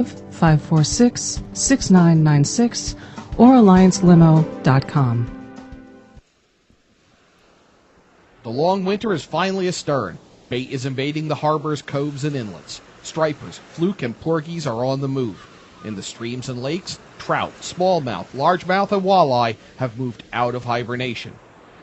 546-6996 or alliancelimo.com. The long winter is finally astern. Bait is invading the harbors, coves, and inlets. Stripers, fluke, and porgies are on the move. In the streams and lakes, trout, smallmouth, largemouth, and walleye have moved out of hibernation.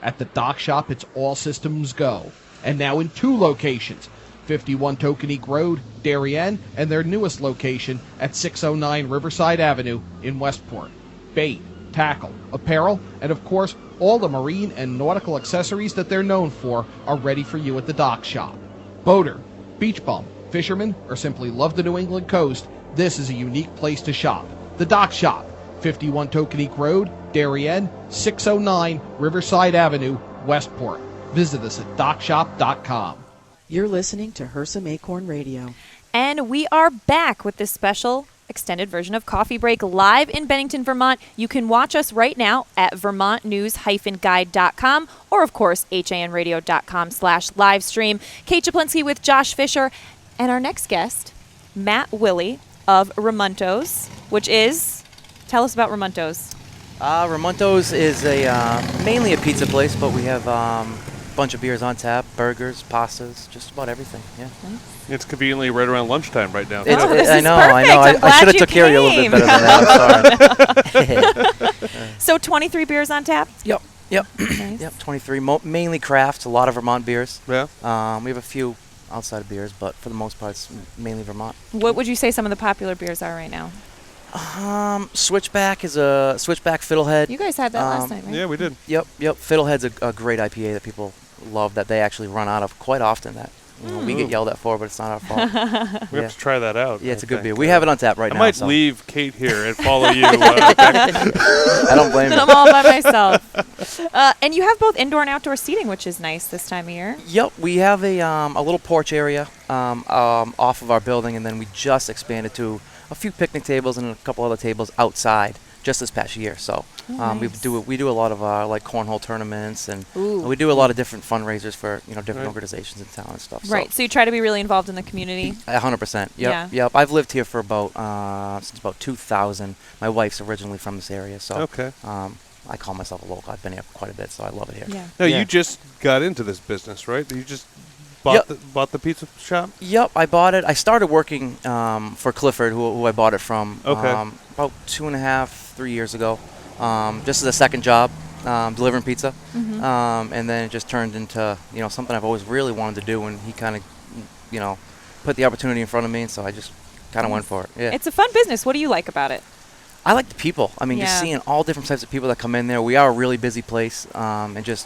At the dock shop, it's all systems go. And now in 2 locations, 51 Tokenique Road, Darien, and their newest location at 609 Riverside Avenue in Westport. Bait, tackle, apparel, and of course, all the marine and nautical accessories that they're known for are ready for you at the dock shop. Boater, beach bum, fisherman, or simply love the New England coast, this is a unique place to shop. The Dock Shop, 51 Tokenique Road, Darien, 609 Riverside Avenue, Westport. Visit us at dockshop.com. You're listening to Hersom Acorn Radio. And we are back with this special extended version of Coffee Break live in Bennington, Vermont. You can watch us right now at vermontnews-guide.com or, of course, hanradio.com/livestream. Kate Chaplinsky with Josh Fisher and our next guest, Matt Willey of Ramunto's, which is, tell us about Ramunto's. Ramunto's is mainly a pizza place, but we have a bunch of beers on tap, burgers, pastas, just about everything. Yeah. Nice. It's conveniently right around lunchtime right now. This is I know. perfect. I should have took care of you a little bit better than that. I'm sorry. So 23 beers on tap? Yep. Nice. Yep. 23, mainly craft, a lot of Vermont beers. Yeah. We have a few outside of beers, but for the most part, it's mainly Vermont. What would you say some of the popular beers are right now? Switchback is a Switchback Fiddlehead. You guys had that last night, right? Yeah, we did. Yep. Fiddlehead's a great IPA that people love that they actually run out of quite often. That we get yelled at for, but it's not our fault. We have to try that out. Yeah, it's a good beer. We have it on tap right now. I might leave Kate here and follow you. I don't blame you. I'm all by myself. And you have both indoor and outdoor seating, which is nice this time of year. Yep, we have a little porch area off of our building, and then we just expanded to a few picnic tables and a couple other tables outside just this past year. So nice. we do a lot of like cornhole tournaments, and Ooh. we do a lot of different fundraisers for different organizations in town and stuff. Right. So you try to be really involved in the community. 100%. Yeah. Yep. I've lived here for about since about 2000. My wife's originally from this area, so Okay. I call myself a local. I've been here for quite a bit, so I love it here. Yeah. No, Yeah. you just got into this business, right? You just bought the pizza shop? Yep, I bought it. I started working for Clifford, who I bought it from, Okay. about 2.5, 3 years ago, just as a second job, delivering pizza. And then it just turned into something I've always really wanted to do, and he kind of put the opportunity in front of me, and so I just kind of went for it. Yeah. It's a fun business. What do you like about it? I like the people. I mean, Yeah. just seeing all different types of people that come in there. We are a really busy place, and just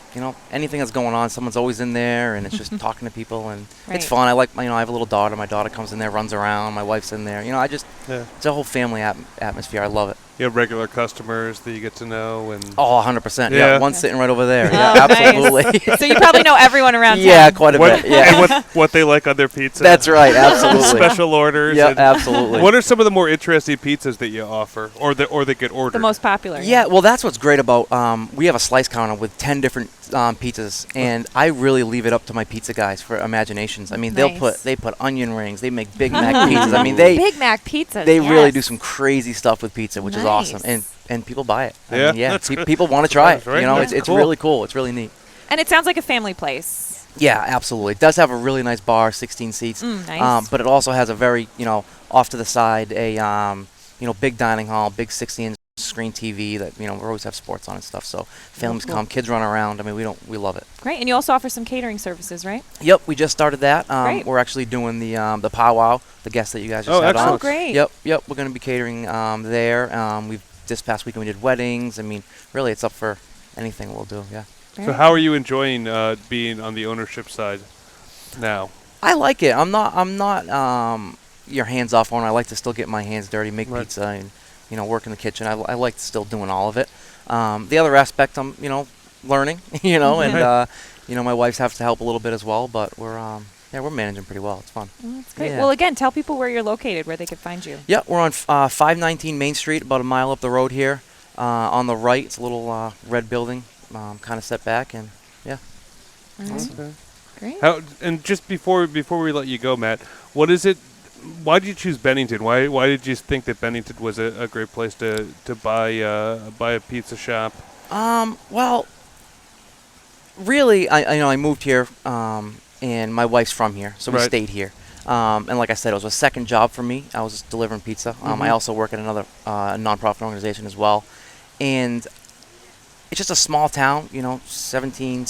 anything that's going on, someone's always in there, and it's just talking to people, and Right. it's fun. I like I have a little daughter. My daughter comes in there, runs around. My wife's in there. It's a whole family atmosphere. I love it. You have regular customers that you get to know, and Oh, 100%. Yeah. Yeah, one's sitting right over there. Oh, Yeah, nice. absolutely. So you probably know everyone around town. Yeah, quite a bit. Yeah, and what they like on their pizza. that's right. Absolutely. Special orders. Yeah, and absolutely. What are some of the more interesting pizzas that you offer, or that get ordered? The most popular. Yeah, well, that's what's great about we have a slice counter with 10 different pizzas, and I really leave it up to my pizza guys for imaginations. I mean, Nice. they put onion rings, they make Big Mac pizzas. I mean, they Big Mac pizza. they really do some crazy stuff with pizza, which is Nice. awesome, and people buy it. I Yeah, mean, that's good. people want to try it. That's right. It's Cool. really cool. It's really neat. And it sounds like a family place. Yeah, absolutely. It does have a really nice bar, 16 seats. Nice. But it also has a very, off to the side, a big dining hall, big 60-inch screen TV that we always have sports on and stuff. So families cool. come, kids run around. I mean, we love it. Great. And you also offer some catering services, right? Yep, we just started that. Great. We're actually doing the powwow, the guests that you guys just had excellent. on. Oh, great. Yep. We're going to be catering there. This past weekend we did weddings. I mean, really, it's up for anything we'll do. Yeah. So how are you enjoying being on the ownership side now? I like it. I'm not your hands-off owner. I like to still get my hands dirty, make Right. pizza, and work in the kitchen. I like still doing all of it. The other aspect, I'm learning. And my wife's have to help a little bit as well. But we're managing pretty well. It's fun. Well, that's great. Yeah. Well, again, tell people where you're located, where they can find you. Yeah, we're on 519 Main Street, about a mile up the road here. On the right, it's a little red building, kind of set back, and yeah. All right. Okay. Great. And just before we let you go, Matt, what is it why did you choose Bennington? Why did you think that Bennington was a great place to buy a pizza shop? Well, really, I moved here, and my wife's from here, so we Right. stayed here. And like I said, it was a second job for me. I was delivering pizza. I also work at another nonprofit organization as well, and it's just a small town. 17,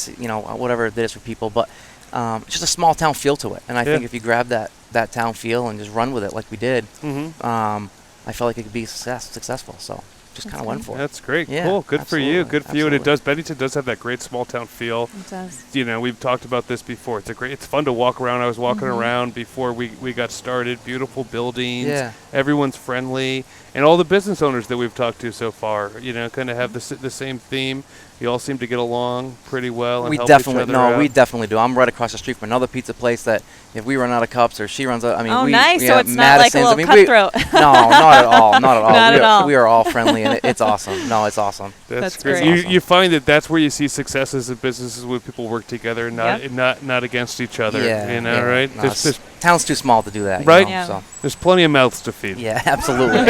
whatever it is for people, but it's just a small town feel to it. And I think if you grab that town feel and just run with it like we did, I felt like it could be successful. So just kind of went for it. That's great. Yeah, Cool. Good for you. Good for you. And absolutely. Bennington does have that great small town feel. It does. We've talked about this before. It's fun to walk around. I was walking around before we got started. Beautiful buildings. Yeah. Everyone's friendly. And all the business owners that we've talked to so far, kind of have the same theme. You all seem to get along pretty well and We help definitely each other out. we definitely do. I'm right across the street from another pizza place that if we run out of cups or she runs out, Oh, we, nice. yeah, So it's not like a Madison's, little cutthroat. no, not at all. Not at all. Not we at are, all. We are all friendly, and it's awesome. No, it's awesome. That's great. great. You find that's where you see successes in businesses when people work together, not against each other. Yeah. Right? No, town's too small to do that. Right. Yeah. So. There's plenty of mouths to feed. Yeah, absolutely. And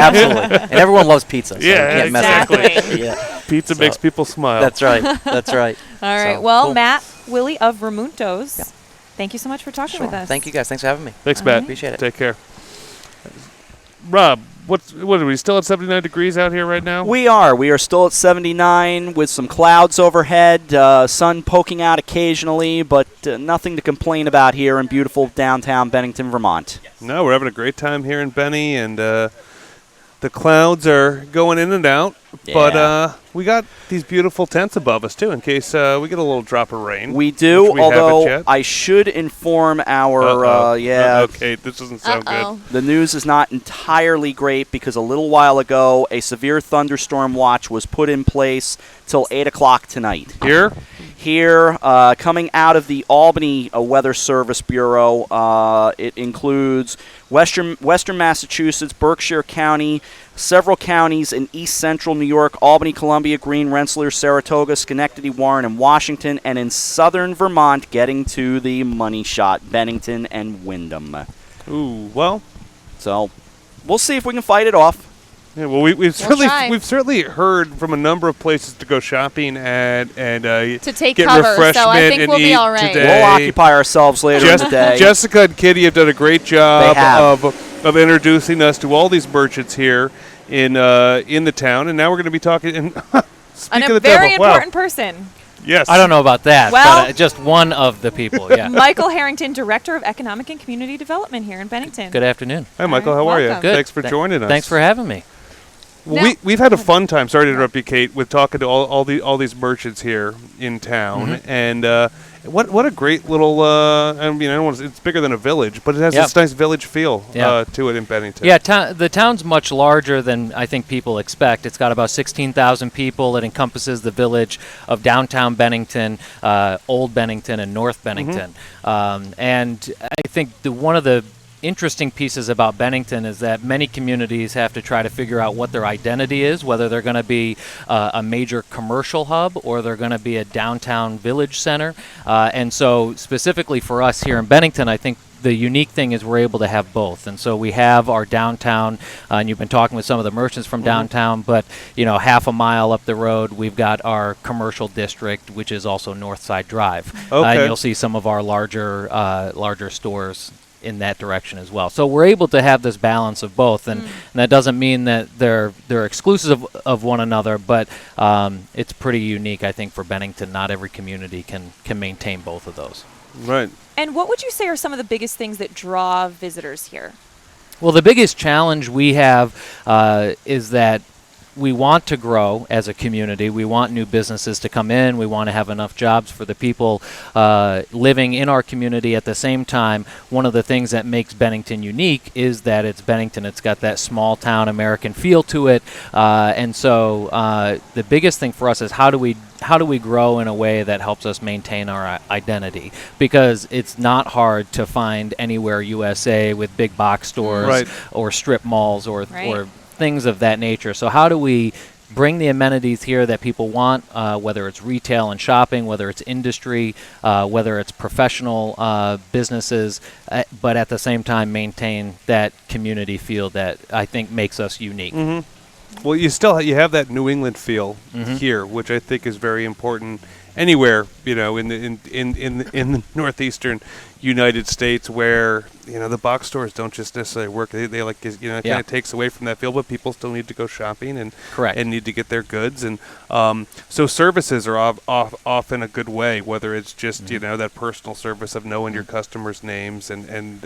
everyone loves pizza. So Yeah, you can't mess with exactly. it. Yeah. Pizza makes people smile. That's right. That's right. All right. So, Well, cool. Matt Willie of Ramuntos, Yeah. thank you so much for talking Sure. with us. Thank you guys. Thanks for having me. Thanks, All Matt. right. Appreciate it. Take care. Rob, what are we still at 79 degrees out here right now? We are. We are still at 79 with some clouds overhead, sun poking out occasionally, but nothing to complain about here in beautiful downtown Bennington, Vermont. No, we're having a great time here in Benny, and the clouds are going in and out. Yeah. But we got these beautiful tents above us, too, in case we get a little drop of rain. We do, which we haven't although yet. I should inform our, Okay, this doesn't sound good. the news is not entirely great because a little while ago a severe thunderstorm watch was put in place till 8 o'clock tonight. Here, coming out of the Albany Weather Service Bureau, it includes Western Massachusetts, Berkshire County, several counties in east central New York, Albany, Columbia, Greene, Rensselaer, Saratoga, Schenectady, Warren, and Washington, and in southern Vermont, getting to the money shot, Bennington and Windham. Ooh, well. So, we'll see if we can fight it off. Yeah, well, we've try. certainly heard from a number of places to go shopping and To take get cover, so refreshment I think and we'll be eat all right. today. We'll occupy ourselves later in the day. Jessica and Kitty have done a great job They have. of introducing us to all these merchants here in the town, and now we're going to be talking. And speaking And a of the very devil, wow. important person, Yes, I don't know about that, Well- but just one of the people, yeah. Michael Harrington, Director of Economic and Community Development here in Bennington. Good afternoon. Hi, Michael. All How right, are you? welcome. Good. Thanks for joining us. Thanks for having me. Well, Now- we've had a fun time. Sorry to interrupt you, Kate, with talking to all these merchants here in town, and what a great little. I mean, I don't want to, it's bigger than a village, but it has Yep. this nice village feel Yeah. to it in Bennington. Yeah, the town's much larger than I think people expect. It's got about 16,000 people. It encompasses the village of downtown Bennington, Old Bennington, and North Bennington. And I think one of the interesting pieces about Bennington is that many communities have to try to figure out what their identity is, whether they're going to be a major commercial hub or they're going to be a downtown village center. And so specifically for us here in Bennington, I think the unique thing is we're able to have both. And so we have our downtown, and you've been talking with some of the merchants from downtown, but half a mile up the road, we've got our commercial district, which is also Northside Drive. Okay. And you'll see some of our larger stores in that direction as well. So we're able to have this balance of both, and that doesn't mean that they're exclusive of one another, but it's pretty unique, I think, for Bennington. Not every community can maintain both of those. Right. And what would you say are some of the biggest things that draw visitors here? Well, the biggest challenge we have is that we want to grow as a community. We want new businesses to come in. We want to have enough jobs for the people living in our community. At the same time, one of the things that makes Bennington unique is that it's Bennington. It's got that small town American feel to it. And so the biggest thing for us is how do we grow in a way that helps us maintain our identity? Because it's not hard to find anywhere USA with big box stores Right. or strip malls or Right. things of that nature. So how do we bring the amenities here that people want, whether it's retail and shopping, whether it's industry, whether it's professional businesses, but at the same time maintain that community feel that I think makes us unique. Well, you have that New England feel here, which I think is very important anywhere, in the northeastern United States, where the box stores don't just necessarily work. They it kind of takes away from that feel, but people still need to go shopping and need to get their goods, and so services are often a good way, whether it's just that personal service of knowing your customers' names, and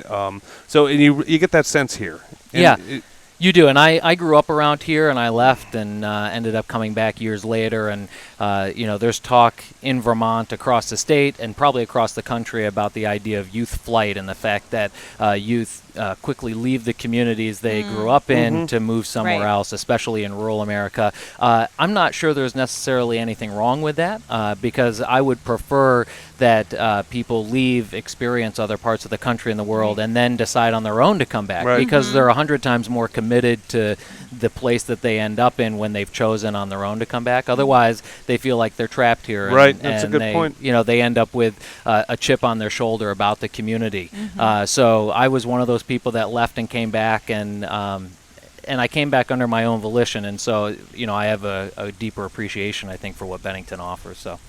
you get that sense here. And you do, and I grew up around here, and I left and ended up coming back years later, and there's talk in Vermont, across the state, and probably across the country about the idea of youth flight and the fact that youth quickly leave the communities they grew up in to move somewhere else, especially in rural America. I'm not sure there's necessarily anything wrong with that, because I would prefer that people leave, experience other parts of the country and the world, and then decide on their own to come back, because they're 100 times more committed to the place that they end up in when they've chosen on their own to come back. Otherwise, they feel like they're trapped here. Right, that's a good point. They end up with a chip on their shoulder about the community. So I was one of those people that left and came back, and I came back under my own volition, and so I have a deeper appreciation, I think, for what Bennington offers. So.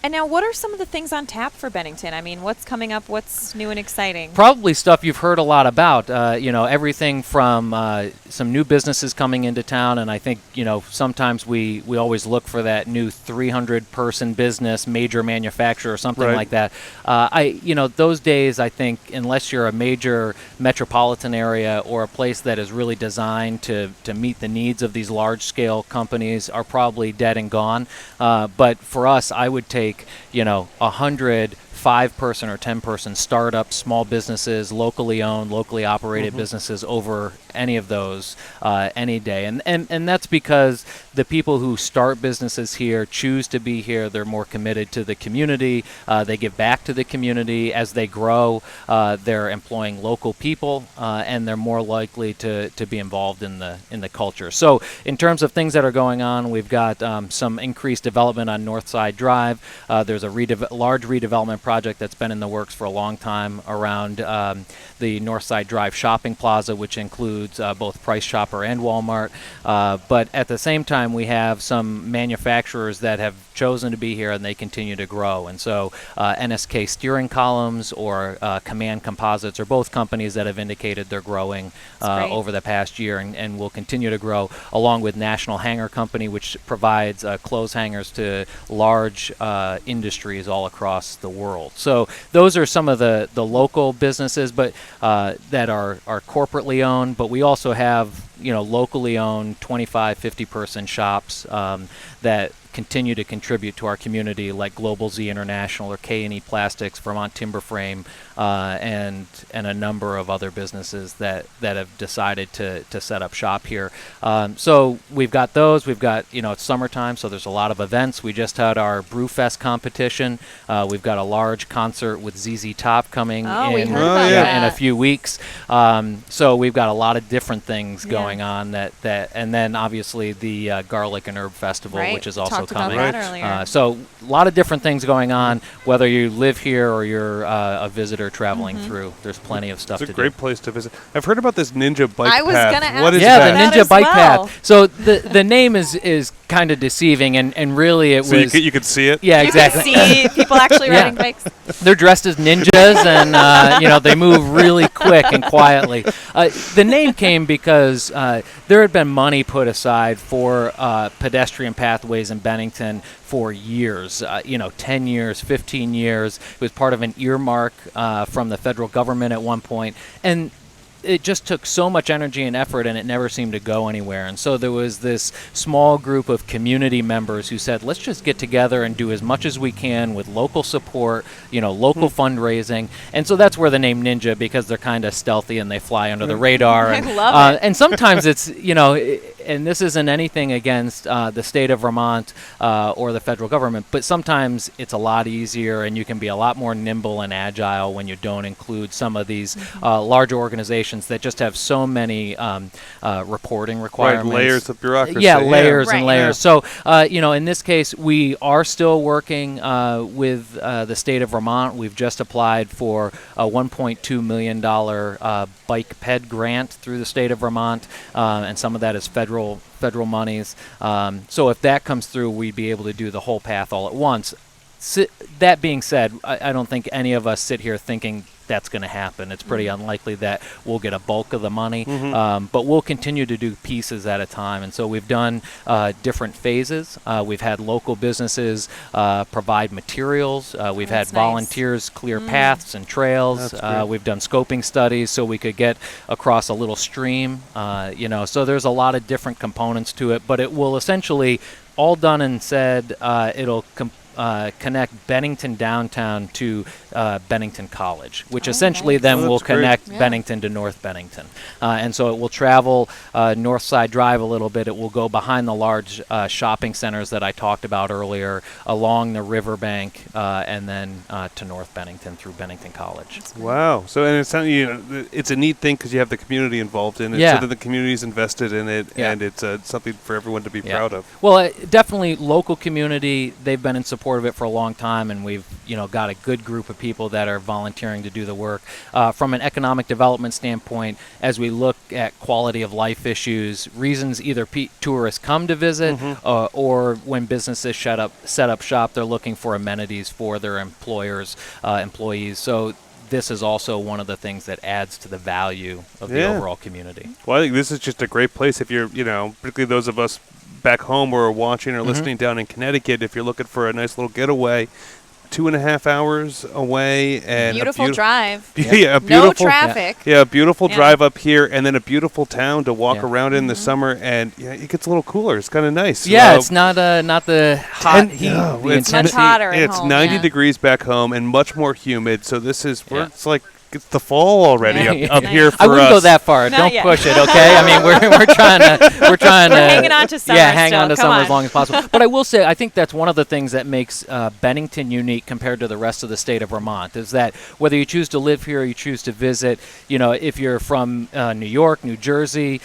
And now, what are some of the things on tap for Bennington? I mean, what's coming up? What's new and exciting? Probably stuff you've heard a lot about. Everything from some new businesses coming into town, and I think sometimes we always look for that new 300-person business, major manufacturer, or something like that. Those days, I think, unless you're a major metropolitan area or a place that is really designed to meet the needs of these large-scale companies, are probably dead and gone. But for us, I would take 100 5-person or 10-person startup small businesses, locally owned, locally operated businesses over any of those any day. And that's because the people who start businesses here choose to be here. They're more committed to the community. They give back to the community. As they grow, they're employing local people, and they're more likely to be involved in the culture. So in terms of things that are going on, we've got some increased development on Northside Drive. There's a large redevelopment project that's been in the works for a long time around the Northside Drive shopping plaza, which includes both Price Chopper and Walmart. But at the same time, we have some manufacturers that have chosen to be here, and they continue to grow. And so NSK Steering Columns or Command Composites are both companies that have indicated they're growing over the past year and will continue to grow, along with National Hanger Company, which provides clothes hangers to large industries all across the world. So those are some of the local businesses, but that are corporately owned. But we also have locally owned 25, 50-person shops that continue to contribute to our community, like Global Z International or K&E Plastics, Vermont Timber Frame, and a number of other businesses that have decided to set up shop here. So we've got those. We've got, it's summertime, so there's a lot of events. We just had our Brewfest competition. We've got a large concert with ZZ Top coming in a few weeks. So we've got a lot of different things going on and then obviously the Garlic and Herb Festival, which is also coming. So a lot of different things going on, whether you live here or you're a visitor traveling through. There's plenty of stuff to do. It's a great place to visit. I've heard about this Ninja Bike Path. I was going to ask what is that? The Ninja Bike Path. So the name is kind of deceiving, and really it was... You could see it? Yeah, exactly. You could see people actually riding bikes. They're dressed as ninjas, and they move really quick and quietly. The name came because there had been money put aside for pedestrian pathways in Bennington for years, 10 years, 15 years. It was part of an earmark from the federal government at one point, and it just took so much energy and effort, and it never seemed to go anywhere. And so there was this small group of community members who said, let's just get together and do as much as we can with local support, local fundraising. And so that's where the name Ninja, because they're kind of stealthy and they fly under the radar. I love it. And sometimes it's, and this isn't anything against the state of Vermont or the federal government, but sometimes it's a lot easier and you can be a lot more nimble and agile when you don't include some of these larger organizations that just have so many reporting requirements. Right, layers of bureaucracy. Yeah, layers Right. and layers. So, in this case, we are still working with the state of Vermont. We've just applied for a $1.2 million bike ped grant through the state of Vermont, and some of that is federal monies. So if that comes through, we'd be able to do the whole path all at once. That being said, I don't think any of us sit here thinking that's going to happen. It's pretty unlikely that we'll get a bulk of the money, but we'll continue to do pieces at a time. And so we've done different phases. We've had local businesses provide materials. We've had That's nice. volunteers clear paths and trails. We've done scoping studies so we could get across a little stream. So there's a lot of different components to it, but it will essentially, all done and said, it'll connect Bennington downtown to Bennington College, which essentially nice. then will That's great. connect Bennington to North Bennington. And so it will travel North Side Drive a little bit. It will go behind the large shopping centers that I talked about earlier, along the riverbank, and then to North Bennington through Bennington College. Wow. So, and it's a neat thing because you have the community involved in it, Yeah. so that the community's invested in it, Yeah. and it's something for everyone to be Yeah. proud of. Well, definitely local community. They've been in support of it for a long time, and we've got a good group of people that are volunteering to do the work. From an economic development standpoint, as we look at quality of life issues, reasons either tourists come to visit, or when businesses set up shop, they're looking for amenities for their employees. So this is also one of the things that adds to the value of the overall community. Well, I think this is just a great place if you're, particularly those of us back home or watching or listening down in Connecticut, if you're looking for a nice little getaway, 2.5 hours away, and Beautiful drive. Yeah, a No beautiful traffic. Yeah, a beautiful Yeah. drive up here, and then a beautiful town to walk Yeah. around in the summer, and it gets a little cooler. It's kind of nice. Yeah, it's not the hot heat. No, the it's intense much hotter heat. at It's home, 90 yeah. degrees back home and much more humid. So this is where Yeah. it's like it's the fall already Yeah. up here for I wouldn't us. go that far. Not Don't yet. push it, okay? I mean, we're trying to hanging on to summer hang on still. to Come summer on. as long as possible. But I will say, I think that's one of the things that makes Bennington unique compared to the rest of the state of Vermont. Is that whether you choose to live here or you choose to visit, if you're from New York, New Jersey,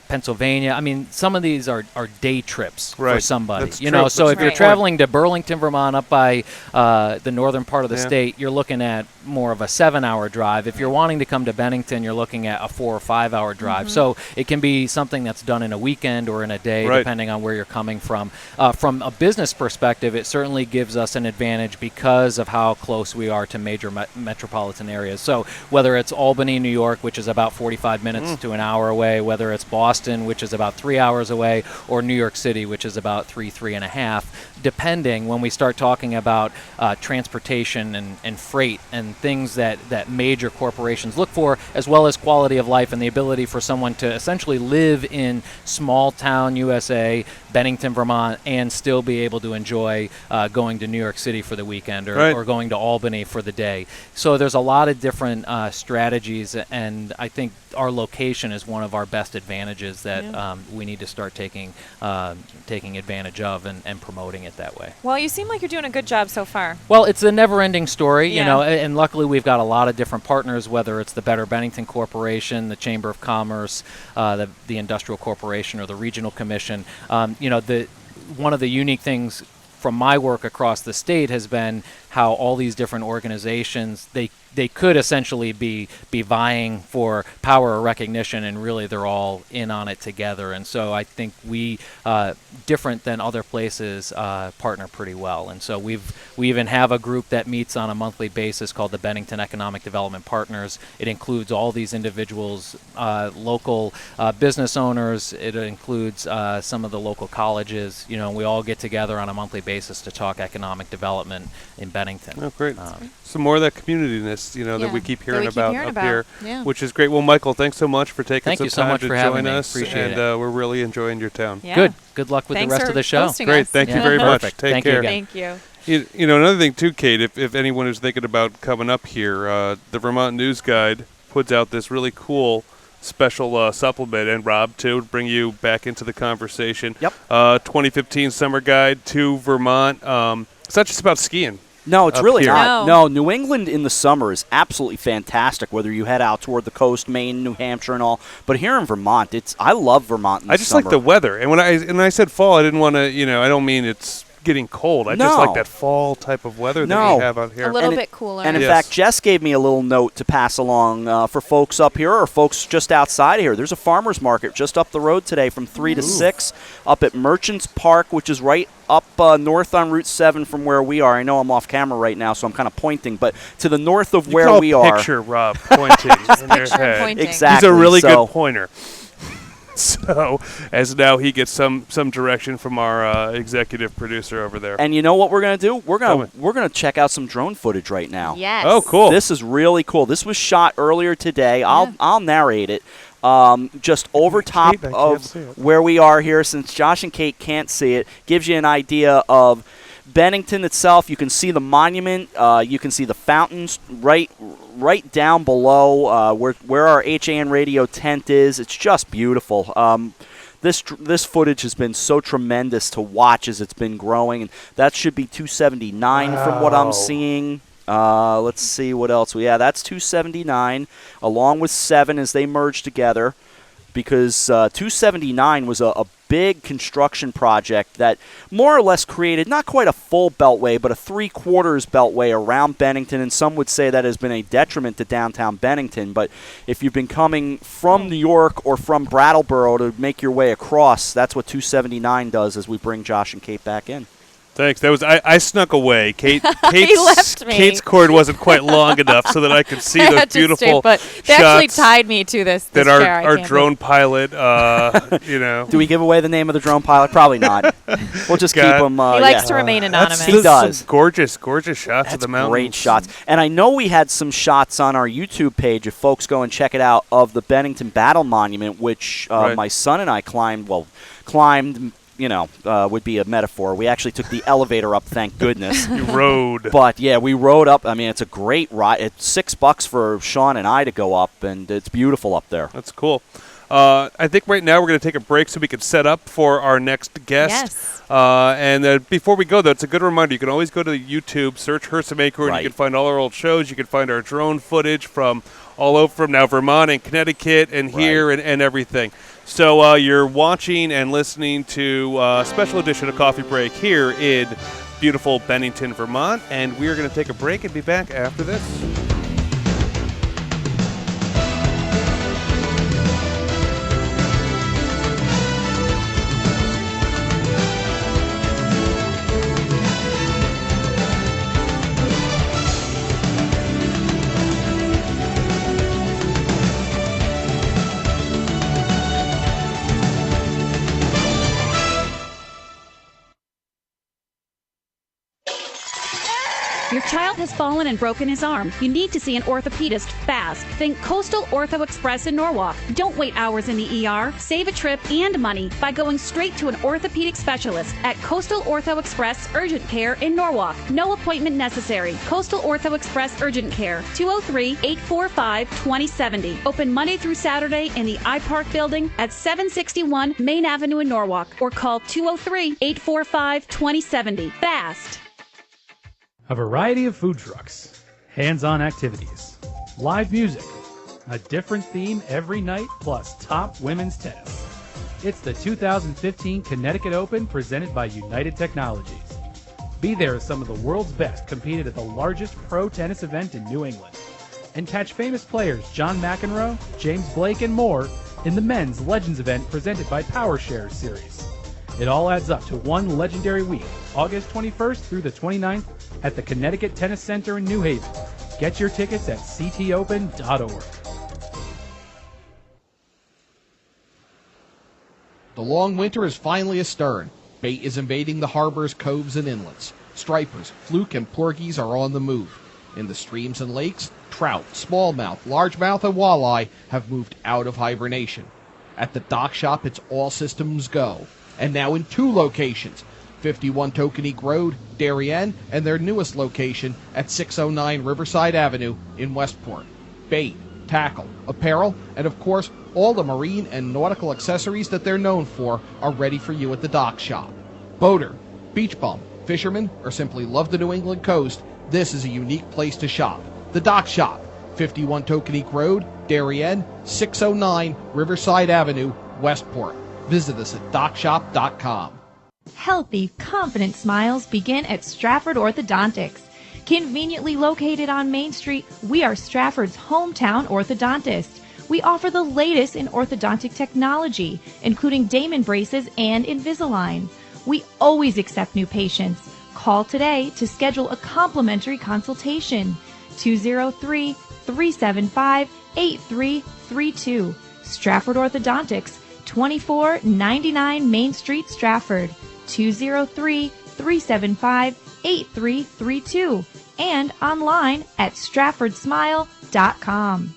Pennsylvania, I mean, some of these are day trips for Right. somebody. That's So true. if That's you're a good point. traveling to Burlington, Vermont, up by the northern part of the Yeah. state, you're looking at more of a 7-hour drive. If you're wanting to come to Bennington, you're looking at a 4 or 5 hour drive. So it can be something that's done in a weekend or in a day, Right. depending on where you're coming from. From a business perspective, it certainly gives us an advantage because of how close we are to major metropolitan areas. So whether it's Albany, New York, which is about 45 minutes to an hour away, whether it's Boston, which is about 3 hours away, or New York City, which is about 3.5, depending when we start talking about transportation and freight and things that major corporations look for, as well as quality of life and the ability for someone to essentially live in small town USA, Bennington, Vermont, and still be able to enjoy going to New York City for the weekend or going to Albany for the day. So there's a lot of different strategies, and I think our location is one of our best advantages that we need to start taking advantage of and promoting it that way. Well, you seem like you're doing a good job so far. Well, it's a never-ending story, Yeah. and luckily we've got a lot of different partners, whether it's the Better Bennington Corporation, the Chamber of Commerce, the Industrial Corporation, or the Regional Commission. One of the unique things from my work across the state has been how all these different organizations, they could essentially be vying for power or recognition, and really they're all in on it together. And so I think we, different than other places, partner pretty well. And so we even have a group that meets on a monthly basis called the Bennington Economic Development Partners. It includes all these individuals, local business owners. It includes some of the local colleges. We all get together on a monthly basis to talk economic development in Bennington. Oh, great. Some more of that community-ness, that we keep hearing about up here, Yeah. which is great. Well, Michael, thanks so much for taking Thank some you so time much to for having join me. us, Appreciate and it. we're really enjoying your town. Yeah. Good luck with Thanks the rest for of the show. hosting Great. us. Thank you Yeah. very much. Perfect. Take Thank you care. again. Thank you. Another thing too, Kate, if anyone is thinking about coming up here, the Vermont News Guide puts out this really cool special supplement, and Rob, too, to bring you back into the conversation. Yep. 2015 Summer Guide to Vermont. It's not just about skiing. No, it's really here. not. No, New England in the summer is absolutely fantastic, whether you head out toward the coast, Maine, New Hampshire, and all. But here in Vermont, I love Vermont in the I just summer. like the weather. And when I said fall, I didn't want to, I don't mean it's getting cold. I just like that fall type of weather that we have out here. A little bit cooler. And in fact, Jess gave me a little note to pass along for folks up here or folks just outside of here. There's a farmer's market just up the road today from 3 to 6 up at Merchants Park, which is right up north on Route 7 from where we are. I know I'm off camera right now, so I'm kind of pointing, but to the north of where we are. Picture Rob pointing in your head. Pointing. Exactly. He's a really good pointer. So, as now he gets some direction from our executive producer over there. And you know what we're going to do? We're going to check out some drone footage right now. Yes. Oh, cool. This is really cool. This was shot earlier today. I'll narrate it. Just over top of where we are here, since Josh and Kate can't see it, gives you an idea of Bennington itself. You can see the monument. You can see the fountains right down below where our HAN radio tent is. It's just beautiful. This footage has been so tremendous to watch as it's been growing, and that should be 279 from what I'm seeing. Let's see what else. That's 279, along with 7 as they merge together, because 279 was a big construction project that more or less created not quite a full beltway, but a 3/4 beltway around Bennington, and some would say that has been a detriment to downtown Bennington. But if you've been coming from New York or from Brattleboro to make your way across, that's what 279 does as we bring Josh and Kate back in. Thanks. That was I snuck away. He left me. Kate's cord wasn't quite long enough so that I could see those beautiful but they shots actually tied me to this that chair. our drone pilot, Do we give away the name of the drone pilot? Probably not. We'll just keep him. He likes to remain anonymous. He does. Some gorgeous shots of the mountains. Great shots. And I know we had some shots on our YouTube page, if folks go and check it out, of the Bennington Battle Monument, which my son and I climbed, would be a metaphor. We actually took the elevator up, thank goodness. You rode. But, yeah, we rode up. I mean, it's a great ride. It's $6 for Sean and I to go up, and it's beautiful up there. That's cool. I think right now we're going to take a break so we can set up for our next guest. Yes. And before we go, though, it's a good reminder. You can always go to YouTube, search Hersom Acorn. Right. You can find all our old shows. You can find our drone footage from all over, from now Vermont and Connecticut and here and everything. So you're watching and listening to a special edition of Coffee Break here in beautiful Bennington, Vermont. And we're going to take a break and be back after this. Your child has fallen and broken his arm. You need to see an orthopedist fast. Think Coastal Ortho Express in Norwalk. Don't wait hours in the ER. Save a trip and money by going straight to an orthopedic specialist at Coastal Ortho Express Urgent Care in Norwalk. No appointment necessary. Coastal Ortho Express Urgent Care, 203-845-2070. Open Monday through Saturday in the iPark building at 761 Main Avenue in Norwalk, or call 203-845-2070. Fast. A variety of food trucks, hands-on activities, live music, a different theme every night, plus top women's tennis. It's the 2015 Connecticut Open presented by United Technologies. Be there as some of the world's best competed at the largest pro tennis event in New England. And catch famous players John McEnroe, James Blake, and more in the men's Legends event presented by PowerShare Series. It all adds up to one legendary week, August 21st through the 29th, at the Connecticut Tennis Center in New Haven. Get your tickets at ctopen.org. The long winter is finally astern. Bait is invading the harbors, coves, and inlets. Stripers, fluke, and porgies are on the move. In the streams and lakes, trout, smallmouth, largemouth, and walleye have moved out of hibernation. At the dock shop, it's all systems go. And now in 2 locations, 51 Tokenique Road, Darien, and their newest location at 609 Riverside Avenue in Westport. Bait, tackle, apparel, and of course, all the marine and nautical accessories that they're known for are ready for you at the Dock Shop. Boater, beach bum, fisherman, or simply love the New England coast, this is a unique place to shop. The Dock Shop, 51 Tokenique Road, Darien, 609 Riverside Avenue, Westport. Visit us at dockshop.com. Healthy, confident smiles begin at Stratford Orthodontics. Conveniently located on Main Street, we are Stratford's hometown orthodontist. We offer the latest in orthodontic technology, including Damon braces and Invisalign. We always accept new patients. Call today to schedule a complimentary consultation. 203-375-8332. Stratford Orthodontics, 2499 Main Street, Stratford. 203-375-8332. And online at stratfordsmile.com.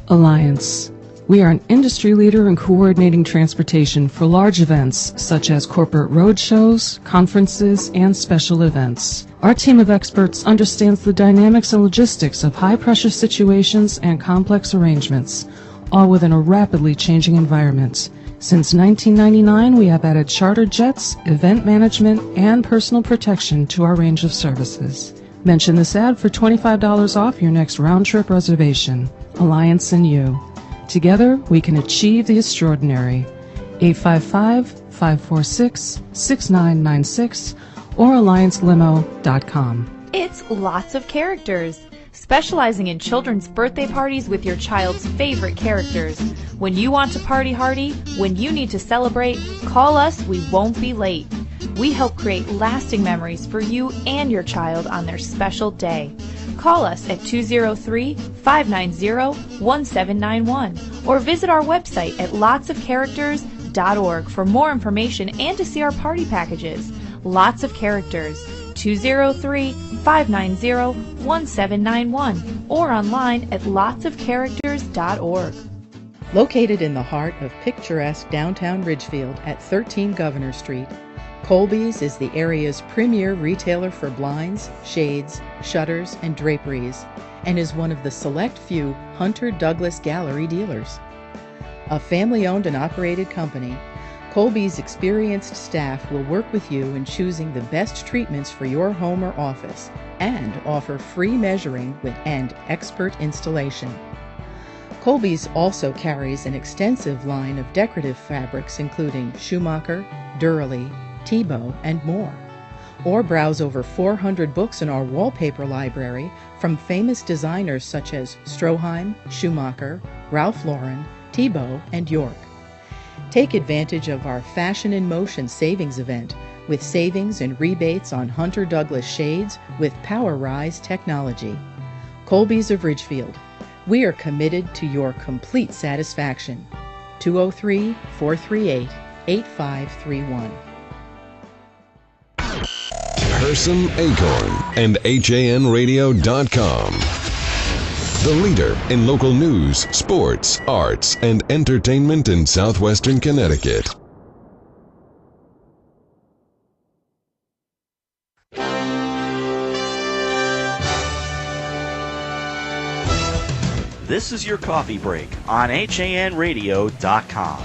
Alliance. We are an industry leader in coordinating transportation for large events such as corporate road shows, conferences, and special events. Our team of experts understands the dynamics and logistics of high-pressure situations and complex arrangements, all within a rapidly changing environment. Since 1999, we have added charter jets, event management, and personal protection to our range of services. Mention this ad for $25 off your next round-trip reservation. Alliance and you. Together, we can achieve the extraordinary. 855-546-6996 or alliancelimo.com. It's Lots of Characters, specializing in children's birthday parties with your child's favorite characters. When you want to party hardy, when you need to celebrate, call us, we won't be late. We help create lasting memories for you and your child on their special day. Call us at 203-590-1791 or visit our website at lotsofcharacters.org for more information and to see our party packages. Lots of Characters, 203-590-1791 or online at lotsofcharacters.org. Located in the heart of picturesque downtown Ridgefield at 13 Governor Street, Colby's is the area's premier retailer for blinds, shades, shutters, and draperies, and is one of the select few Hunter Douglas Gallery dealers. A family-owned and operated company, Colby's experienced staff will work with you in choosing the best treatments for your home or office and offer free measuring and expert installation. Colby's also carries an extensive line of decorative fabrics including Schumacher, Durley, Tebow, and more. Or browse over 400 books in our wallpaper library from famous designers such as Stroheim, Schumacher, Ralph Lauren, Tebow, and York. Take advantage of our Fashion in Motion savings event with savings and rebates on Hunter Douglas shades with PowerRise technology. Colby's of Ridgefield. We are committed to your complete satisfaction. 203-438-8531. Herson Acorn and HANradio.com. The leader in local news, sports, arts, and entertainment in southwestern Connecticut. This is your coffee break on HANradio.com.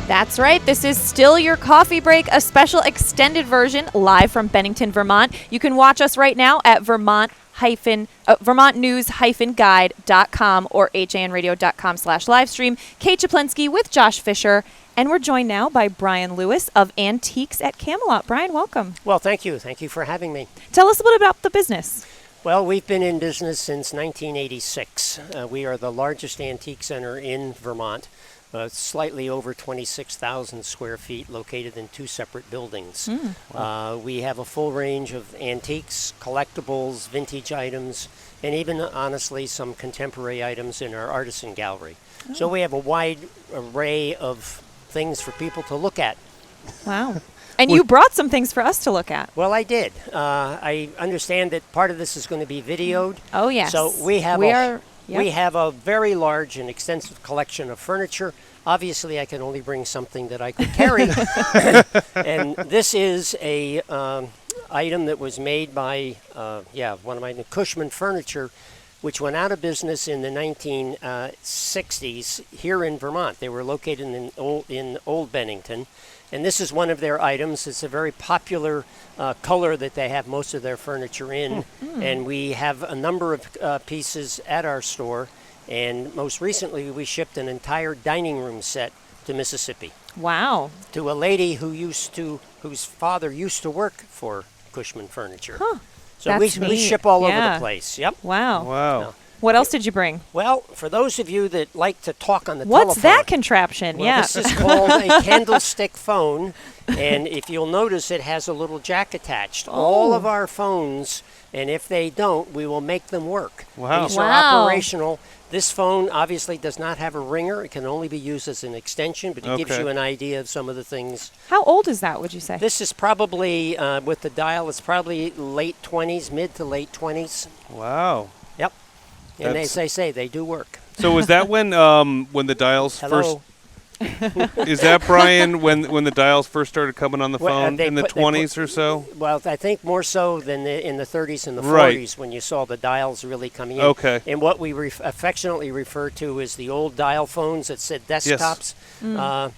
That's right. This is still your coffee break, a special extended version live from Bennington, Vermont. You can watch us right now at vermontnews-guide.com or hanradio.com/livestream. Kate Chaplinsky with Josh Fisher. And we're joined now by Brian Lewis of Antiques at Camelot. Brian, welcome. Well, thank you. Thank you for having me. Tell us a bit about the business. Well, we've been in business since 1986. We are the largest antique center in Vermont. Slightly over 26,000 square feet, located in two separate buildings. Wow. We have a full range of antiques, collectibles, vintage items, and even, honestly, some contemporary items in our artisan gallery. Oh. So we have a wide array of things for people to look at. Wow. And you brought some things for us to look at. Well, I did. I understand that part of this is going to be videoed. Oh, yes. So we have We have a very large and extensive collection of furniture. Obviously, I can only bring something that I could carry. And this is a item that was made by one of my Cushman Furniture, which went out of business in the 1960s here in Vermont. They were located in Old Bennington. And this is one of their items. It's a very popular color that they have most of their furniture in. And we have a number of pieces at our store. And most recently, we shipped an entire dining room set to Mississippi. Wow. To a lady whose father used to work for Cushman Furniture. Huh. So we ship all over the place. Yep. Wow. Wow. What else did you bring? Well, for those of you that like to talk on the What's telephone. that contraption? Well, Yeah. this is called a candlestick phone. And if you'll notice, it has a little jack attached. All of our phones, and if they don't, we will make them work. Wow. These are operational. This phone obviously does not have a ringer. It can only be used as an extension, but it gives you an idea of some of the things. How old is that, would you say? This is probably, with the dial, it's probably late 20s, mid to late 20s. Wow. Yep. And as they say, they do work. So was that when the dials first? Is that, Brian, when the dials first started coming on the phone in the 20s or so? Well, I think more so than in the 30s and the 40s Right. when you saw the dials really coming in. Okay. And what we affectionately refer to as the old dial phones that said desktops. Yes.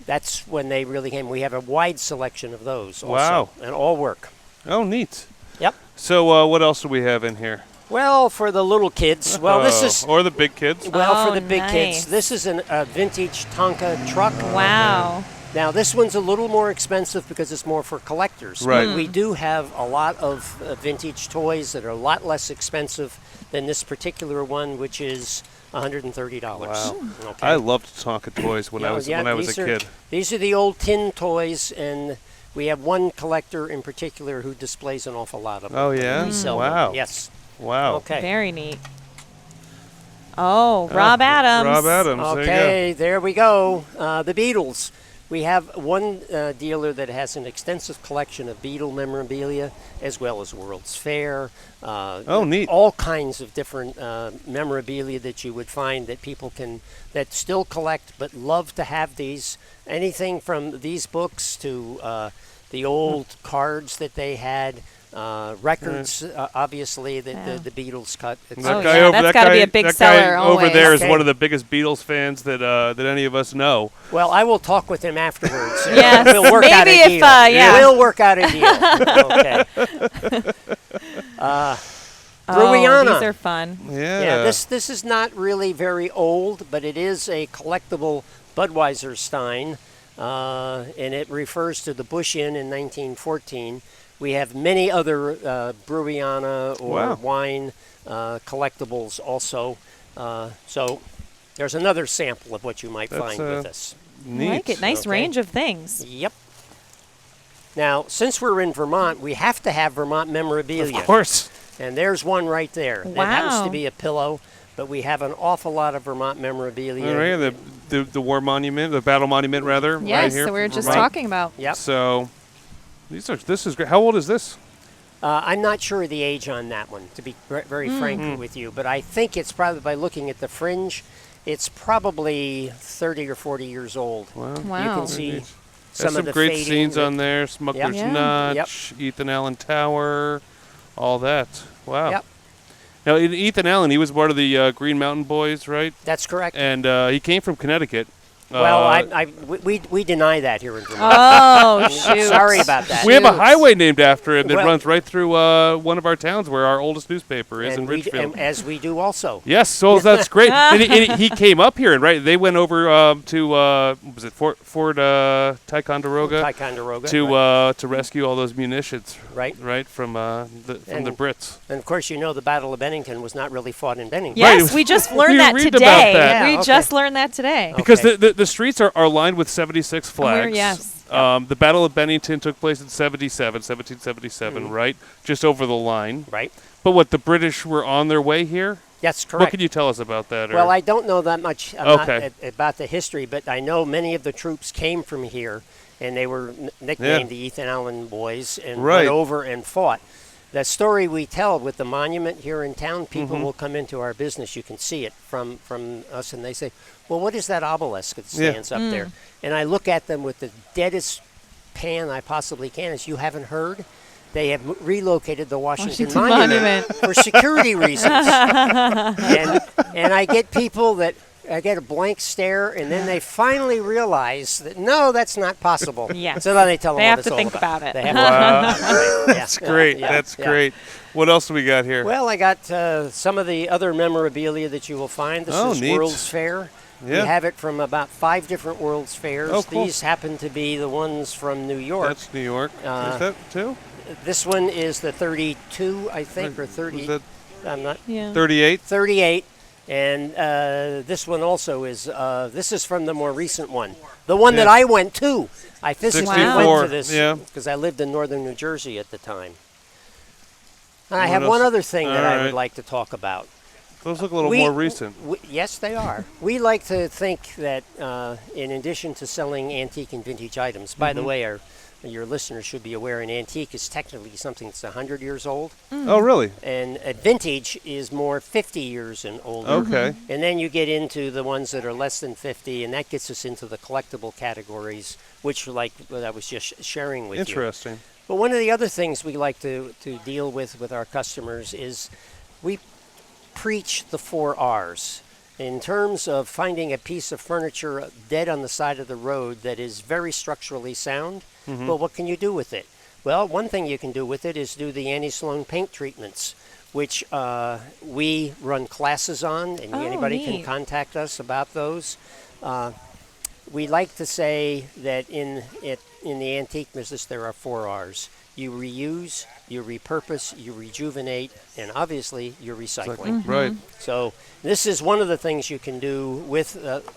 That's when they really came. We have a wide selection of those also. Wow. And all work. Oh, neat. Yep. So what else do we have in here? Well, for the little kids, this is... Or the big kids? Well, for the big nice. kids, this is a vintage Tonka truck. Wow. Now, this one's a little more expensive because it's more for collectors. Right. But we do have a lot of vintage toys that are a lot less expensive than this particular one, which is $130. Wow. Okay. I loved Tonka toys when I was a kid. These are the old tin toys, and we have one collector in particular who displays an awful lot of them. Oh, yeah? We sell Wow. them. Yes. Wow. Okay. Very neat. Oh, Rob Adams. Rob Adams. Okay, there we go. The Beatles. We have one dealer that has an extensive collection of Beatle memorabilia, as well as World's Fair. Neat. All kinds of different memorabilia that you would find that people that still collect but love to have these. Anything from these books to the old cards that they had. Records, obviously, that the Beatles cut. That's got to be a big seller. Over there is one of the biggest Beatles fans that any of us know. Well, I will talk with him afterwards. Yes, we'll work out a deal. We'll work out a deal. Okay. Bruiana. These are fun. Yeah. This is not really very old, but it is a collectible Budweiser Stein, and it refers to the Bush Inn in 1914. We have many other Bruiana or wine collectibles also. So there's another sample of what you might find with us. Neat. I like it. Nice range of things. Yep. Now, since we're in Vermont, we have to have Vermont memorabilia. Of course. And there's one right there. Wow. That happens to be a pillow, but we have an awful lot of Vermont memorabilia. All right, the war monument, the battle monument, rather. Yes, right here so we were just Vermont. talking about. Yep. So this is great. How old is this? I'm not sure of the age on that one, to be very frank with you, but I think it's probably, by looking at the fringe, it's probably 30 or 40 years old. Wow. You can see some of the great fading scenes on there. Smuggler's Notch, Ethan Allen Tower, all that. Wow. Yep. Now, Ethan Allen, he was part of the Green Mountain Boys, right? That's correct. And he came from Connecticut. Well, we deny that here in Vermont. Oh, shoot. Sorry about that. We have a highway named after him that runs right through one of our towns where our oldest newspaper is in Ridgefield. And as we do also. Yes, so that's great. and he came up here, and they went over to was it Fort Ticonderoga? Ticonderoga. To rescue all those munitions. Right. Right from the Brits. And of course, the Battle of Bennington was not really fought in Bennington. Yes, we just learned that today. We just learned that today. Because the streets are lined with 76 flags. Yes. The Battle of Bennington took place in 1777, right? Just over the line. Right. But the British were on their way here? Yes, correct. What can you tell us about that? Well, I don't know that much about the history, but I know many of the troops came from here, and they were nicknamed the Ethan Allen Boys, and went over and fought. The story we tell with the monument here in town, people will come into our business. You can see it from us, and they say, well, what is that obelisk that stands up there? And I look at them with the deadest pan I possibly can, as you haven't heard. they have relocated the Washington Washington Monument for security reasons. and I get people that I get a blank stare, and then they finally realize that no, that's not possible. Yes. So then they tell them They what have it's to all think about. about it. They have Wow. to That's great. That's great. What else do we got here? Well, I got some of the other memorabilia that you will find. This is neat. World's Fair. Yeah. We have it from about 5 different World's Fairs. Oh, cool. These happen to be the ones from New York. That's New York. Is that too? This one is the 32, I think, or 30. Was that I'm not. 38? 38. And this one also is, this is from the more recent one. The one that I went to. I physically went to this because I lived in northern New Jersey at the time. And I have one other thing that I would like to talk about. Those look a little more recent. Yes, they are. We like to think that in addition to selling antique and vintage items, by the way, your listeners should be aware an antique is technically something that's 100 years old. Oh, really? And a vintage is more 50 years and older. Okay. And then you get into the ones that are less than 50, and that gets us into the collectible categories, which like I was just sharing with you. Interesting. But one of the other things we like to deal with our customers is we preach the 4 R's. In terms of finding a piece of furniture dead on the side of the road that is very structurally sound, well, what can you do with it? Well, one thing you can do with it is do the anti-Sloan paint treatments, which we run classes on, and anybody can contact us about those. We like to say that in the antique business there are 4 R's. You reuse, you repurpose, you rejuvenate, and obviously you're recycling. Right. So this is one of the things you can do with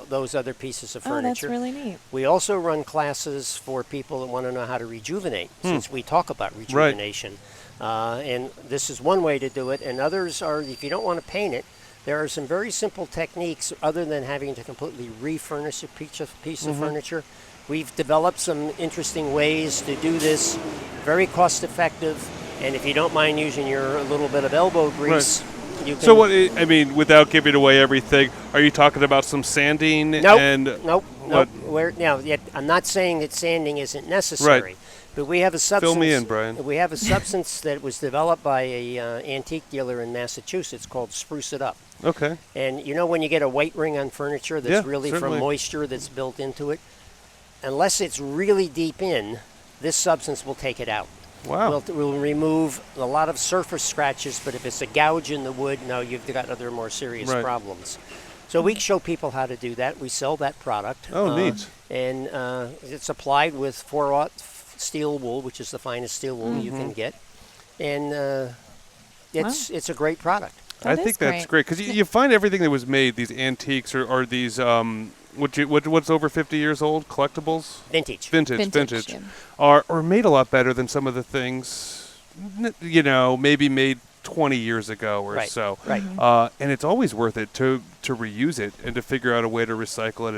those other pieces of furniture. Oh, that's really neat. We also run classes for people that want to know how to rejuvenate, since we talk about rejuvenation. And this is one way to do it, and others are, if you don't want to paint it, there are some very simple techniques other than having to completely refurnish a piece of furniture. We've developed some interesting ways to do this, very cost effective, and if you don't mind using your little bit of elbow grease, you can... So what, I mean, without giving away everything, are you talking about some sanding? Nope. I'm not saying that sanding isn't necessary. Right. But we have a substance. Fill me in, Brian. We have a substance that was developed by a antique dealer in Massachusetts called Spruce It Up. Okay. And you know when you get a white ring on furniture that's really certainly. from moisture that's built into it? Unless it's really deep in, this substance will take it out. Wow. We'll remove a lot of surface scratches, but if it's a gouge in the wood, no, you've got other more serious problems. So we show people how to do that. We sell that product. Oh, neat. And it's applied with 4/0 steel wool, which is the finest steel wool you can get. And it's a great product. I think that's great because you find everything that was made, these antiques or these what's over 50 years old, collectibles? Vintage. Yeah. Are made a lot better than some of the things, maybe made 20 years ago or so. Right. And it's always worth it to reuse it and to figure out a way to recycle it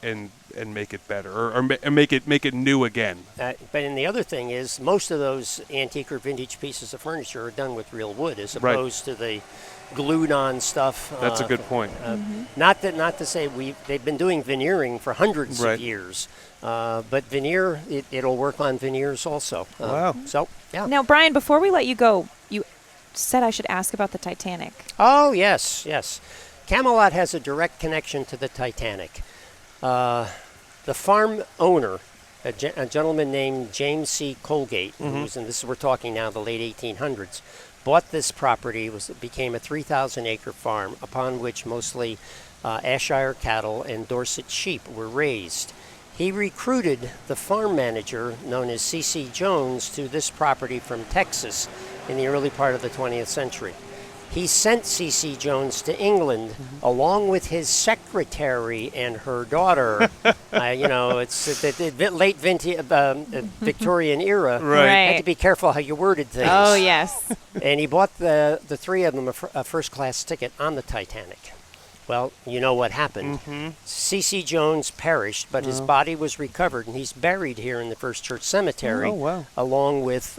and make it better or make it new again. But then the other thing is most of those antique or vintage pieces of furniture are done with real wood as opposed to the glued on stuff. That's a good point. Not to say they've been doing veneering for hundreds of years, but veneer it'll work on veneers also. Wow. So yeah. Now, Brian, before we let you go, you said I should ask about the Titanic. Oh yes. Camelot has a direct connection to the Titanic. The farm owner, a gentleman named James C. Colgate, we're talking now the late 1800s, bought this property. It became a 3,000-acre farm upon which mostly Ayrshire cattle and Dorset sheep were raised. He recruited the farm manager known as C.C. Jones to this property from Texas in the early part of the 20th century. He sent C.C. Jones to England along with his secretary and her daughter. It's the late Victorian era. Right. You had to be careful how you worded things. Oh, yes. And he bought the three of them a first-class ticket on the Titanic. Well, you know what happened. C.C. Jones perished, but his body was recovered, and he's buried here in the First Church Cemetery along with...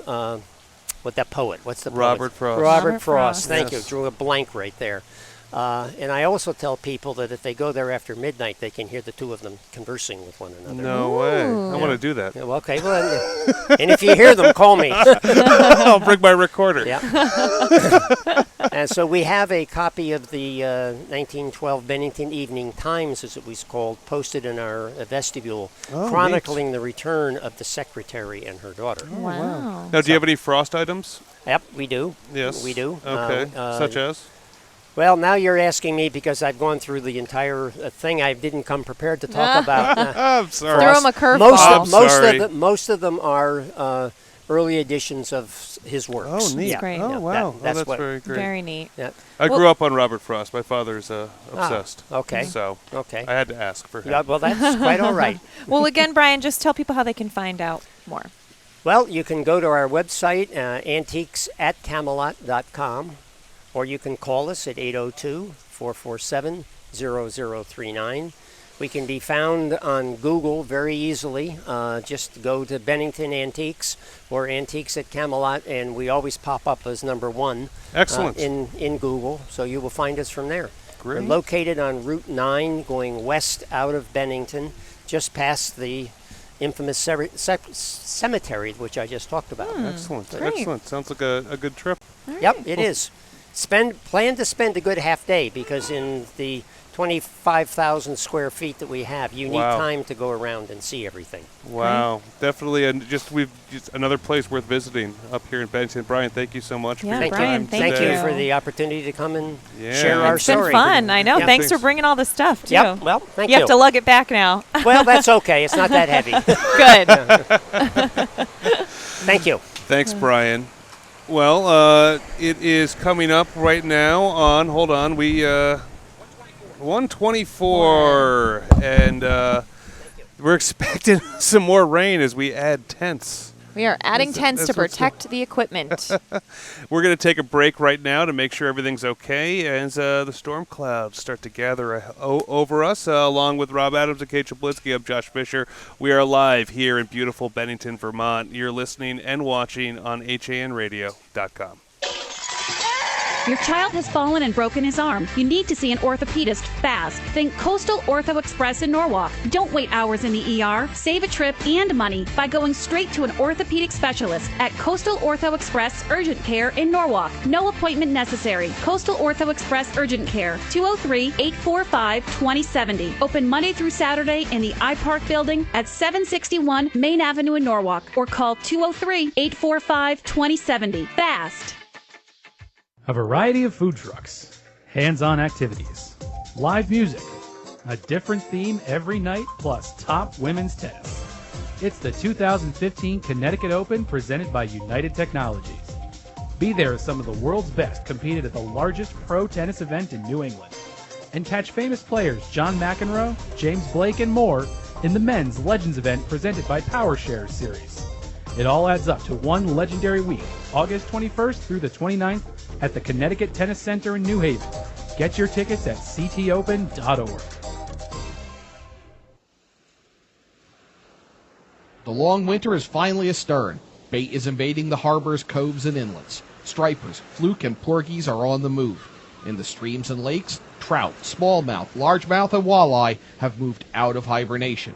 that poet? What's the poet? Robert Frost. Robert Frost. Thank you. Yes. Drew a blank right there. And I also tell people that if they go there after midnight, they can hear the two of them conversing with one another. No way. I want to do that. Yeah, well, okay. Well, and if you hear them, call me. I'll bring my recorder. Yeah. And so we have a copy of the 1912 Bennington Evening Times, as it was called, posted in our vestibule, chronicling the return of the secretary and her daughter. Oh, wow. Now, do you have any Frost items? Yep, we do. Yes. We do. Okay. Such as? Well, now you're asking me because I've gone through the entire thing. I didn't come prepared to talk about. I'm sorry. Throw him a curveball. Most of them are early editions of his works. Oh, neat. Yeah. Great. Oh, wow. That's very great. Very neat. Yeah. I grew up on Robert Frost. My father's obsessed. Okay. So okay. I had to ask for him. Yeah, well, that's quite all right. Well, again, Brian, just tell people how they can find out more. Well, you can go to our website, antiquesatcamelot.com, or you can call us at 802-447-0039. We can be found on Google very easily. Just go to Bennington Antiques or Antiques at Camelot, and we always pop up as number one. Excellent. In Google, so you will find us from there. Great. We're located on Route 9 going west out of Bennington, just past the infamous cemetery, which I just talked about. Excellent. Great. Excellent. Sounds like a good trip. Yep, it is. Plan to spend a good half day, because in the 25,000 square feet that we have, you need time to go around and see everything. Wow, definitely, and just another place worth visiting up here in Bennington. Brian, thank you so much for your time. Thank you for the opportunity to come and share our story. It's been fun. I know. Yeah. Thanks for bringing all the stuff too. Yep. Well, thank you. You have to lug it back now. Well, that's okay. It's not that heavy. Good. Thank you. Thanks, Brian. Well, it is coming up right now on. Hold on, 124, and we're expecting some more rain as we add tents. We are adding tents to protect the equipment. We're going to take a break right now to make sure everything's okay as the storm clouds start to gather over us. Along with Rob Adams and Kate Chaplinsky, I'm Josh Fisher. We are live here in beautiful Bennington, Vermont. You're listening and watching on HANradio.com. Your child has fallen and broken his arm. You need to see an orthopedist fast. Think Coastal Ortho Express in Norwalk. Don't wait hours in the ER. Save a trip and money by going straight to an orthopedic specialist at Coastal Ortho Express Urgent Care in Norwalk. No appointment necessary. Coastal Ortho Express Urgent Care, 203-845-2070. Open Monday through Saturday in the iPark building at 761 Main Avenue in Norwalk, or call 203-845-2070. Fast. A variety of food trucks, hands-on activities, live music, a different theme every night, plus top women's tennis. It's the 2015 Connecticut Open presented by United Technologies. Be there as some of the world's best competed at the largest pro tennis event in New England. And catch famous players John McEnroe, James Blake, and more in the men's Legends event presented by PowerShares Series. It all adds up to one legendary week, August 21st through the 29th, at the Connecticut Tennis Center in New Haven. Get your tickets at ctopen.org. The long winter is finally astern. Bait is invading the harbors, coves, and inlets. Stripers, fluke, and porgies are on the move. In the streams and lakes, trout, smallmouth, largemouth, and walleye have moved out of hibernation.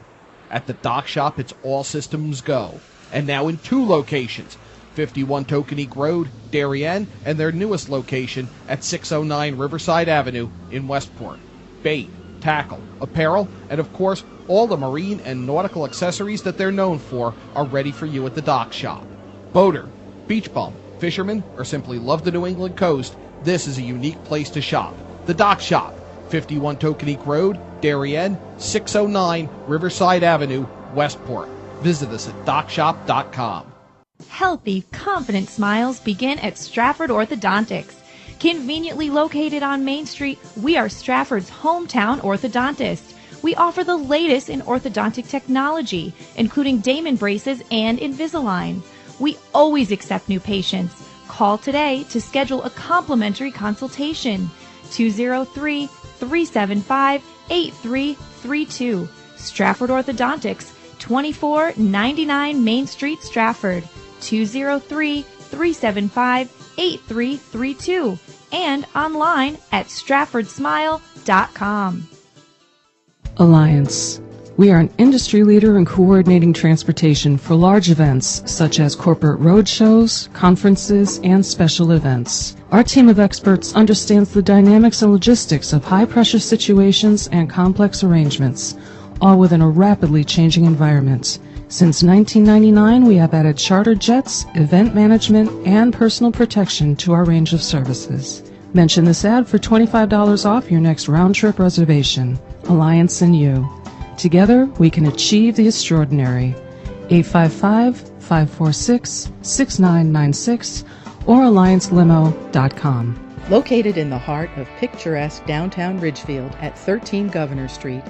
At the dock shop, it's all systems go. And now in 2 locations, 51 Tokenique Road, Darien, and their newest location at 609 Riverside Avenue in Westport. Bait, tackle, apparel, and of course, all the marine and nautical accessories that they're known for are ready for you at the dock shop. Boater, beach bum, fisherman, or simply love the New England coast, this is a unique place to shop. The Dock Shop, 51 Tokenique Road, Darien, 609 Riverside Avenue, Westport. Visit us at dockshop.com. Healthy, confident smiles begin at Stratford Orthodontics. Conveniently located on Main Street, we are Stratford's hometown orthodontist. We offer the latest in orthodontic technology, including Damon braces and Invisalign. We always accept new patients. Call today to schedule a complimentary consultation. 203-375-8332. Stratford Orthodontics, 2499 Main Street, Stratford. 203-375-8332. and online at StraffordSmile.com. Alliance. We are an industry leader in coordinating transportation for large events such as corporate road shows, conferences, and special events. Our team of experts understands the dynamics and logistics of high-pressure situations and complex arrangements, all within a rapidly changing environment. Since 1999, we have added charter jets, event management, and personal protection to our range of services. Mention this ad for $25 off your next round-trip reservation. Alliance and you. Together, we can achieve the extraordinary. 855-546-6996 or alliancelimo.com. Located in the heart of picturesque downtown Ridgefield at 13 Governor Street,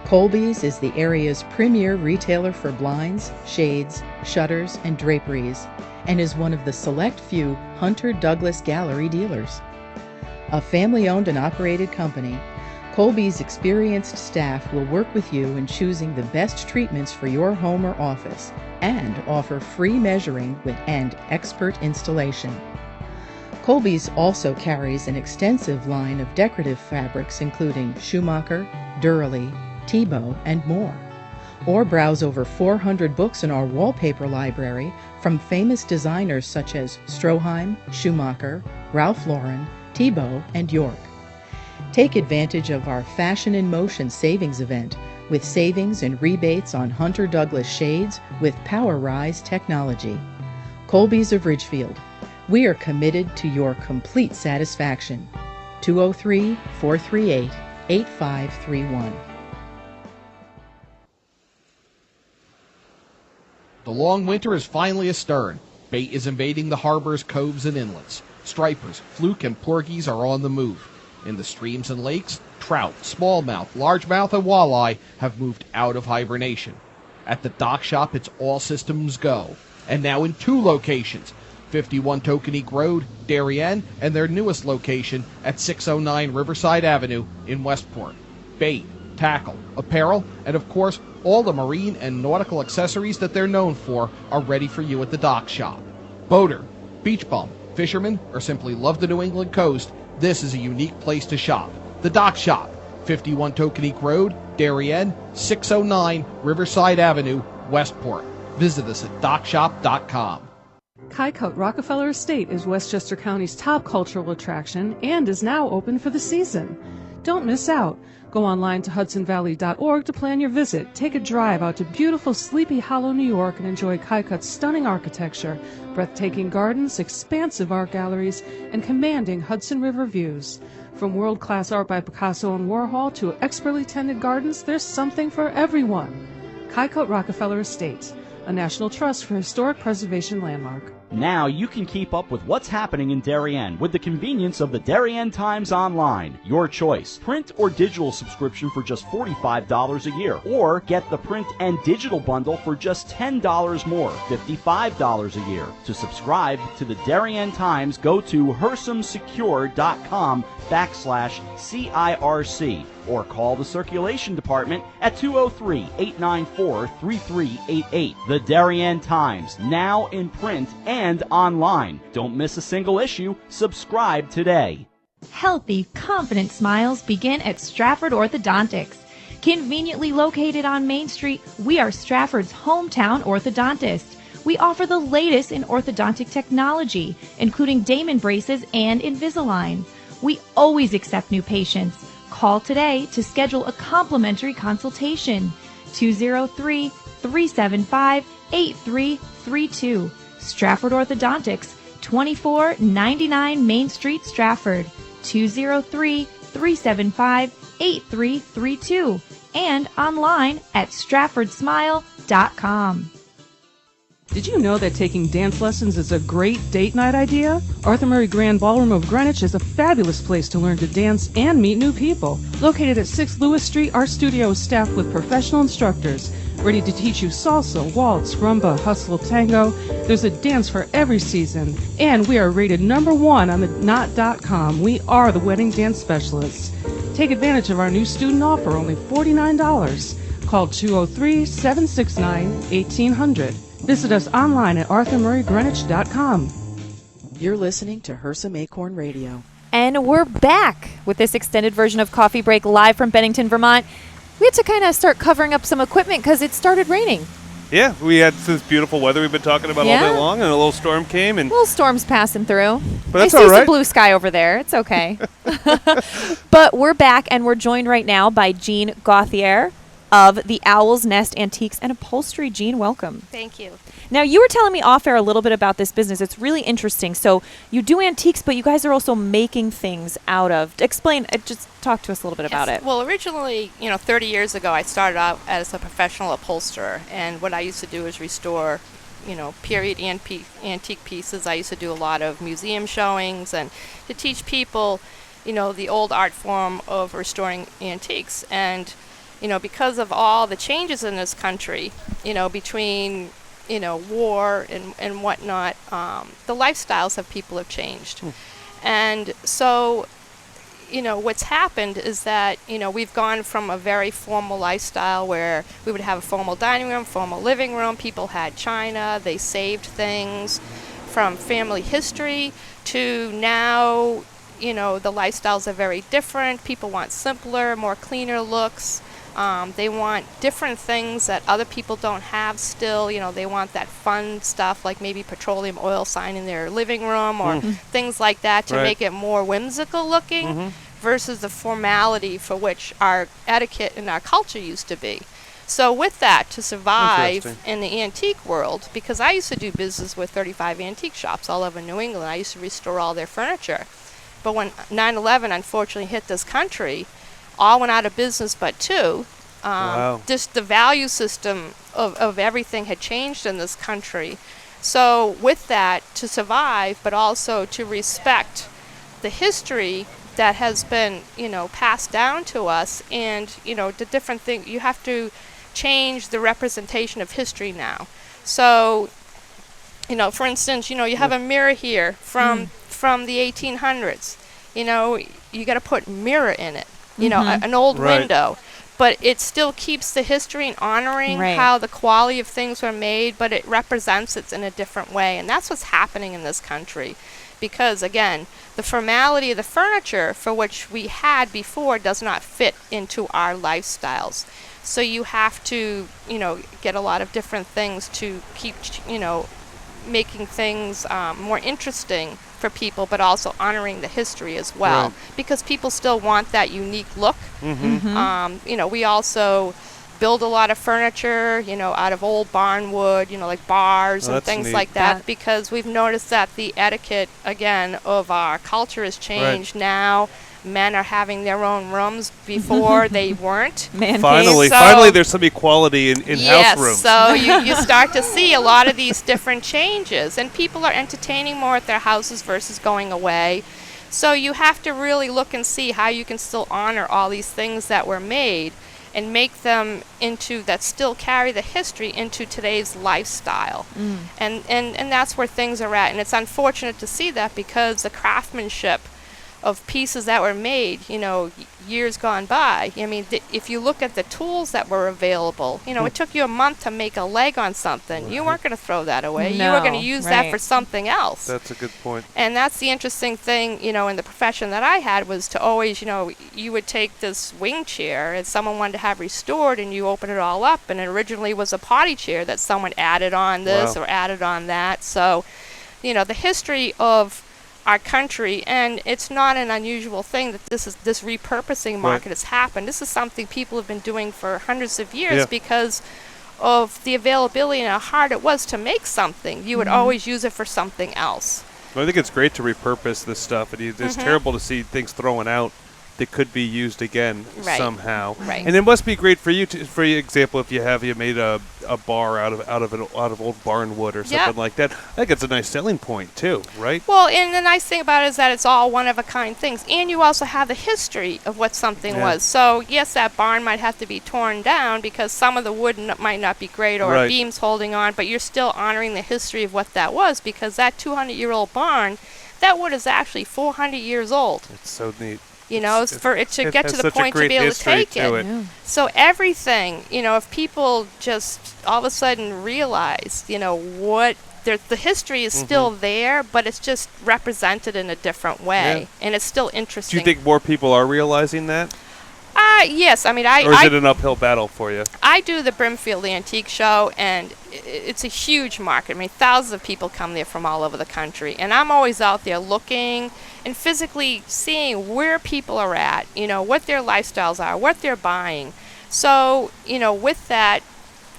Colby's is the area's premier retailer for blinds, shades, shutters, and draperies, and is one of the select few Hunter Douglas Gallery dealers. A family-owned and operated company, Colby's experienced staff will work with you in choosing the best treatments for your home or office and offer free measuring and expert installation. Colby's also carries an extensive line of decorative fabrics including Schumacher, Durley, Tebow, and more. Or browse over 400 books in our wallpaper library from famous designers such as Stroheim, Schumacher, Ralph Lauren, Tebow, and York. Take advantage of our Fashion in Motion savings event with savings and rebates on Hunter Douglas shades with PowerRise technology. Colby's of Ridgefield. We are committed to your complete satisfaction. 203-438-8531. The long winter is finally astern. Bait is invading the harbors, coves, and inlets. Stripers, fluke, and porgies are on the move. In the streams and lakes, trout, smallmouth, largemouth, and walleye have moved out of hibernation. At the dock shop, it's all systems go. And now in 2 locations, 51 Tokenique Road, Darien, and their newest location at 609 Riverside Avenue in Westport. Bait, tackle, apparel, and of course, all the marine and nautical accessories that they're known for are ready for you at the dock shop. Boater, beach bum, fisherman, or simply love the New England coast, this is a unique place to shop. The Dock Shop, 51 Tokenique Road, Darien, 609 Riverside Avenue, Westport. Visit us at dockshop.com. Kycoat Rockefeller Estate is Westchester County's top cultural attraction and is now open for the season. Don't miss out. Go online to hudsonvalley.org to plan your visit. Take a drive out to beautiful Sleepy Hollow, New York, and enjoy Kycoat's stunning architecture, breathtaking gardens, expansive art galleries, and commanding Hudson River views. From world-class art by Picasso and Warhol to expertly tended gardens, there's something for everyone. Kycoat Rockefeller Estate, a National Trust for Historic Preservation landmark. Now you can keep up with what's happening in Darien with the convenience of the Darien Times Online. Your choice. Print or digital subscription for just $45 a year. Or get the print and digital bundle for just $10 more, $55 a year. To subscribe to the Darien Times, go to hersumsecure.com/CIRC or call the circulation department at 203-894-3388. The Darien Times, now in print and online. Don't miss a single issue. Subscribe today. Healthy, confident smiles begin at Strafford Orthodontics. Conveniently located on Main Street, we are Strafford's hometown orthodontist. We offer the latest in orthodontic technology, including Damon braces and Invisalign. We always accept new patients. Call today to schedule a complimentary consultation. 203-375-8332. Strafford Orthodontics, 2499 Main Street, Strafford. 203-375-8332. And online at StraffordSmile.com. Did you know that taking dance lessons is a great date night idea? Arthur Murray Grand Ballroom of Greenwich is a fabulous place to learn to dance and meet new people. Located at 6 Lewis Street, our studio is staffed with professional instructors ready to teach you salsa, waltz, rumba, hustle, tango. There's a dance for every season. And we are rated #1 on the Knot.com. We are the wedding dance specialists. Take advantage of our new student offer, only $49. Call 203-769-1800. Visit us online at arthurmurraygreenwich.com. You're listening to Hersum Acorn Radio. And we're back with this extended version of Coffee Break live from Bennington, Vermont. We had to kind of start covering up some equipment because it started raining. Yeah, we had this beautiful weather we've been talking about all day long, and a little storm came. And little storms passing through. But that's I all see right. some blue sky over there. It's okay. But we're back, and we're joined right now by Jean Gauthier of the Owl's Nest Antiques and Upholstery. Jean, welcome. Thank you. Now, you were telling me off air a little bit about this business. It's really interesting. So you do antiques, but you guys are also making things out of. Explain, just talk to us a little bit about it. Well, originally, 30 years ago, I started out as a professional upholsterer, and what I used to do is restore, period antique pieces. I used to do a lot of museum showings and to teach people, the old art form of restoring antiques. And because of all the changes in this country, between, war and whatnot, the lifestyles of people have changed. And so, what's happened is that, we've gone from a very formal lifestyle where we would have a formal dining room, formal living room, people had china, they saved things from family history, to now, the lifestyles are very different. People want simpler, more cleaner looks. They want different things that other people don't have still. They want that fun stuff like maybe petroleum oil sign in their living room or things like that to make it more whimsical looking versus the formality for which our etiquette and our culture used to be. So with that, to survive in the antique world, because I used to do business with 35 antique shops all over New England. I used to restore all their furniture. But when 9/11 unfortunately hit this country, all went out of business but two. Just the value system of everything had changed in this country. So with that, to survive, but also to respect the history that has been, passed down to us, and, the different things, you have to change the representation of history now. So, for instance, you have a mirror here from the 1800s. You got to put mirror in it. An old window, but it still keeps the history and honoring how the quality of things were made, but it represents it in a different way. And that's what's happening in this country, because again, the formality of the furniture for which we had before does not fit into our lifestyles. So you have to, get a lot of different things to keep, making things more interesting for people, but also honoring the history as well, because people still want that unique look. We also build a lot of furniture, out of old barn wood, like bars and things like that, because we've noticed that the etiquette, again, of our culture has changed now. Men are having their own rooms. Before they weren't. Finally, there's some equality in house rooms. So you start to see a lot of these different changes, and people are entertaining more at their houses versus going away. So you have to really look and see how you can still honor all these things that were made and make them into, that still carry the history into today's lifestyle. And that's where things are at. And it's unfortunate to see that, because the craftsmanship of pieces that were made, years gone by. I mean, if you look at the tools that were available, it took you a month to make a leg on something. You weren't going to throw that away. You were going to use that for something else. That's a good point. And that's the interesting thing, in the profession that I had, was to always, you would take this wing chair and someone wanted to have restored, and you open it all up, and it originally was a potty chair that someone added on this or added on that. So, the history of our country, and it's not an unusual thing that this repurposing market has happened. This is something people have been doing for hundreds of years because of the availability and how hard it was to make something. You would always use it for something else. Well, I think it's great to repurpose this stuff, and it's terrible to see things thrown out that could be used again somehow. And it must be great for you, for example, if you made a bar out of old barn wood or something like that. I think it's a nice selling point too, right? Well, and the nice thing about it is that it's all one of a kind things, and you also have the history of what something was. So yes, that barn might have to be torn down because some of the wood might not be great, or beams holding on, but you're still honoring the history of what that was, because that 200-year-old barn, that wood is actually 400 years old. It's so neat. You know, for it to get to the point to be able to take it. Yeah. So everything, you know, if people just all of a sudden realize, you know, what the history is still there, but it's just represented in a different way, and it's still interesting. Do you think more people are realizing that? Yes. I mean, or is it an uphill battle for you? I do the Brimfield Antique Show, and it's a huge market. I mean, thousands of people come there from all over the country, and I'm always out there looking and physically seeing where people are at, you know, what their lifestyles are, what they're buying. So, you know, with that,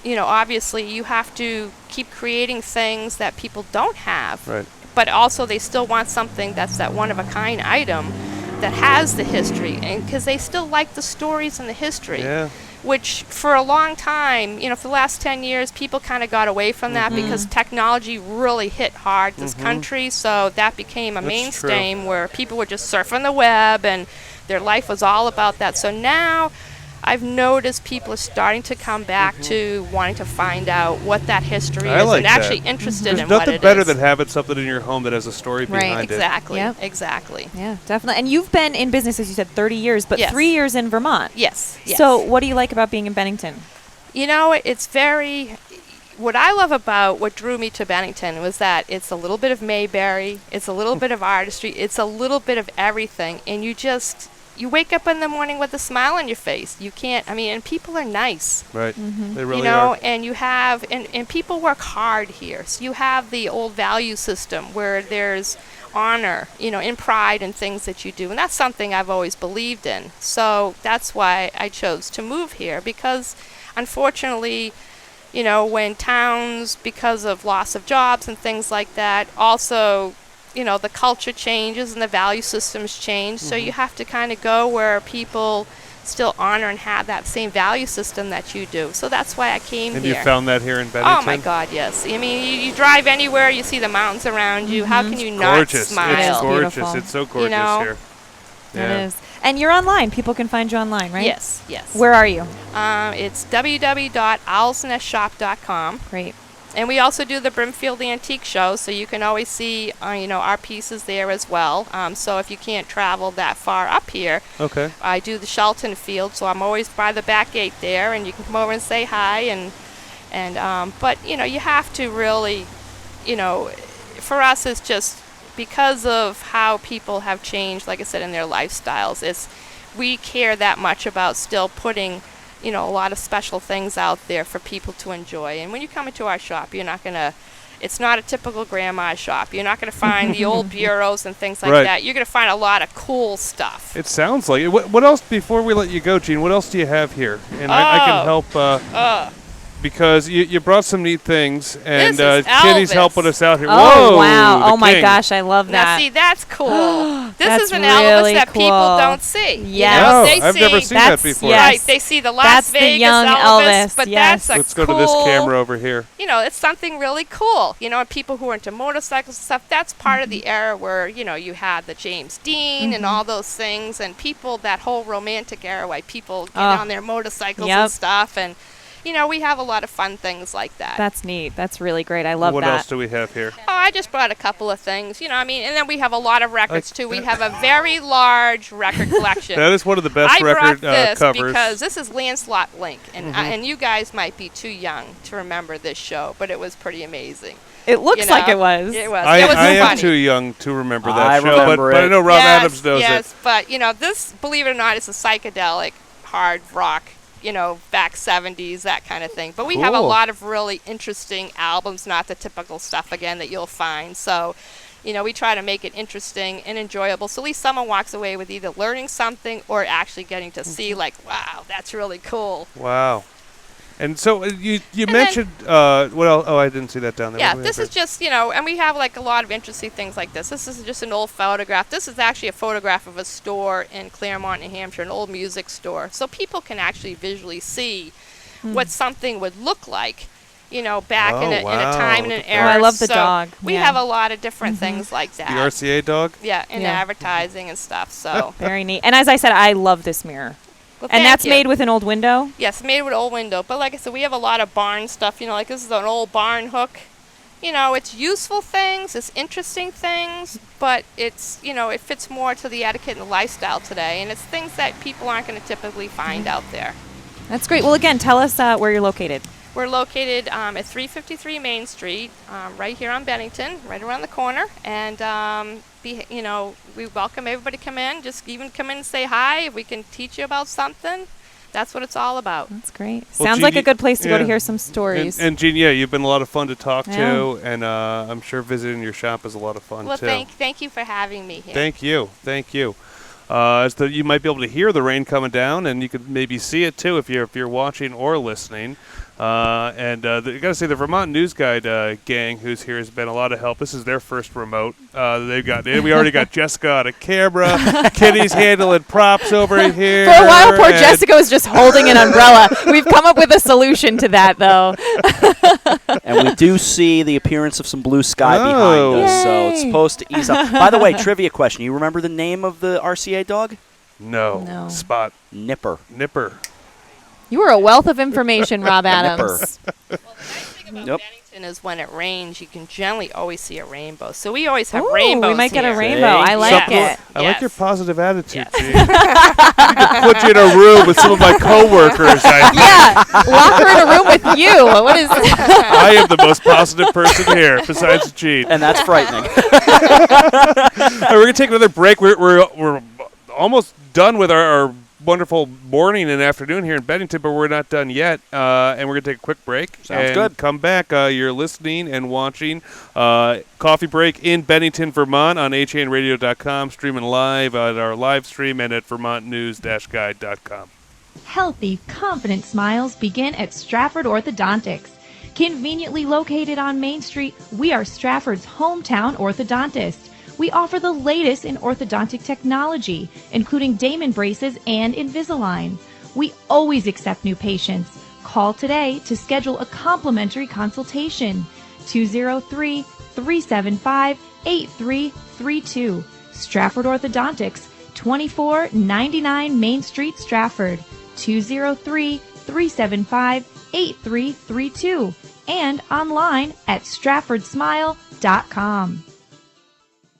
you know, obviously you have to keep creating things that people don't have. Right. But also they still want something that's that one-of-a-kind item that has the history, and because they still like the stories and the history. Yeah. Which for a long time, you know, for the last 10 years, people kind of got away from that because technology really hit hard this country. So that became a mainstream where people were just surfing the web and their life was all about that. So now I've noticed people are starting to come back to wanting to find out what that history is and actually interested in what it is. There's nothing better than having something in your home that has a story behind it. Exactly. Yep. Exactly. Yeah, definitely. And you've been in business, as you said, 30 years, but 3 years in Vermont. Yes. So what do you like about being in Bennington? You know, it's very... What I love about what drew me to Bennington was that it's a little bit of Mayberry, it's a little bit of artistry, it's a little bit of everything, and you wake up in the morning with a smile on your face. You can't, I mean, and people are nice. Right. They really you know, are. and you have, and people work hard here. So you have the old value system where there's honor, you know, in pride and things that you do. And that's something I've always believed in. So that's why I chose to move here, because unfortunately, you know, when towns, because of loss of jobs and things like that, also, you know, the culture changes and the value systems change. So you have to kind of go where people still honor and have that same value system that you do. So that's why I came and here. And you found that here in Bennington? Oh, my God, yes. I mean, you drive anywhere, you see the mountains around you. How can you not smile? It's gorgeous. Beautiful. It's so gorgeous here. Yeah. It is. And you're online. People can find you online, right? Yes, yes. Where are you? It's www.owlsnestshop.com. Great. And we also do the Brimfield Antique Show, so you can always see, you know, our pieces there as well. So if you can't travel that far up here, I do the Shelton Field, so I'm always by the back gate there, and you can come over and say hi. But you know, you have to really, you know, for us, it's just because of how people have changed, like I said, in their lifestyles. We care that much about still putting, you know, a lot of special things out there for people to enjoy. And when you come into our shop, you're not going to, it's not a typical grandma shop. You're not going to find the old bureaus and things like that. You're going to find a lot of cool stuff. It sounds like it. What else, before we let you go, Gene, what else do you have here? And I can help, because you brought some neat things, and Kitty's helping us out here. Oh, Whoa, wow. Oh, my king. gosh, I love that. Now, see, that's cool. This is an really Elvis that cool. people don't see. Yes. No, I've never seen that before. Right, they see the Las That's Vegas the young Elvis, but yes. that's Let's go to this camera over here. You know, it's something really cool. You know, and people who are into motorcycles and stuff, that's part of the era where, you know, you had the James Dean and all those things, and people, that whole romantic era, where people get on their motorcycles and stuff, and you know, we have a lot of fun things like that. That's neat. That's really great. I love that. What else do we have here? Oh, I just brought a couple of things. You know, I mean, and then we have a lot of records, too. We have a very large record collection. That is one of the best record this covers. because this is Lancelot Link, and and you guys might be too young to remember this show, but it was pretty amazing. It looks like it was. It was. I funny. am too young to remember that show, remember but I know Rob Adams knows Yes, it. but, you know, this, believe it or not, is a psychedelic hard rock, you know, back 70s, that kind of thing. But we have a lot of really interesting albums, not the typical stuff, again, that you'll find. So, you know, we try to make it interesting and enjoyable, so at least someone walks away with either learning something or actually getting to see, like, wow, that's really cool. Wow. And so you mentioned, what else? Oh, I didn't see that down there. Yeah, this is just, you know, and we have like a lot of interesting things like this. This is just an old photograph. This is actually a photograph of a store in Claremont, New Hampshire, an old music store. So people can actually visually see what something would look like, you know, back in a time and an era. I love the so dog. We have a lot of different things like that. The RCA dog? Yeah, in advertising and stuff. So very neat. And as I said, I love this mirror. Well, and that's made with an old window? Yes, made with an old window. But like I said, we have a lot of barn stuff. You know, like this is an old barn hook. it's useful things, it's interesting things, but it's, it fits more to the etiquette and the lifestyle today, and it's things that people aren't going to typically find out there. That's great. Well, again, tell us where you're located. We're located at 353 Main Street, right here on Bennington, right around the corner, and we welcome everybody to come in. Just even come in and say hi. If we can teach you about something, that's what it's all about. That's great. Well, Sounds Jean, like a good place to go to hear some stories. And Jean, you've been a lot of fun to talk to, and I'm sure visiting your shop is a lot of fun well, too. Thank you for having me here. Thank you. So you might be able to hear the rain coming down, and you could maybe see it too if you're watching or listening. I got to say, the Vermont News Guide gang who's here has been a lot of help. This is their first remote. We already got Jessica on a camera. Kitty's handling props over here. For a while, poor Jessica was just holding an umbrella. We've come up with a solution to that, though. And we do see the appearance of some blue sky behind us, so it's supposed to ease up. By the way, trivia question. You remember the name of the RCA dog? No. Spot. Nipper. You were a wealth of information, Rob Adams. Well, the nice thing about Bennington is when it rains, you can generally always see a rainbow. So we always have rainbows. We might get here. a rainbow. I like it. I like your positive attitude, Jean. I could put you in a room with some of my coworkers. Lock her in a room with you. What is I am the most positive person here, besides Jean. And that's frightening. We're going to take another break. We're almost done with our wonderful morning and afternoon here in Bennington, but we're not done yet, and we're going to take a quick break. Sounds good. Come back. You're listening and watching Coffee Break in Bennington, Vermont on hanradio.com, streaming live at our live stream and at vermontnews-guide.com. Healthy, confident smiles begin at Stratford Orthodontics. Conveniently located on Main Street, we are Stratford's hometown orthodontist. We offer the latest in orthodontic technology, including Damon braces and Invisalign. We always accept new patients. Call today to schedule a complimentary consultation. 203-375-8332. Stratford Orthodontics, 2499 Main Street, Stratford. 203-375-8332. And online at stratfordsmile.com.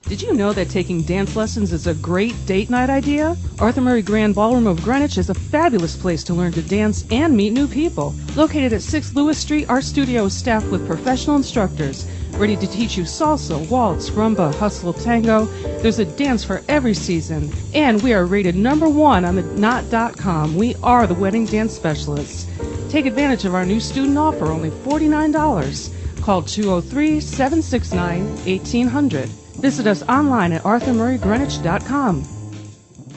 Did you know that taking dance lessons is a great date night idea? Arthur Murray Grand Ballroom of Greenwich is a fabulous place to learn to dance and meet new people. Located at 6 Lewis Street, our studio is staffed with professional instructors ready to teach you salsa, waltz, rumba, hustle, tango. There's a dance for every season. And we are rated #1 on the Knot.com. We are the wedding dance specialists. Take advantage of our new student offer, only $49. Call 203-769-1800. Visit us online at arthurmurraygreenwich.com.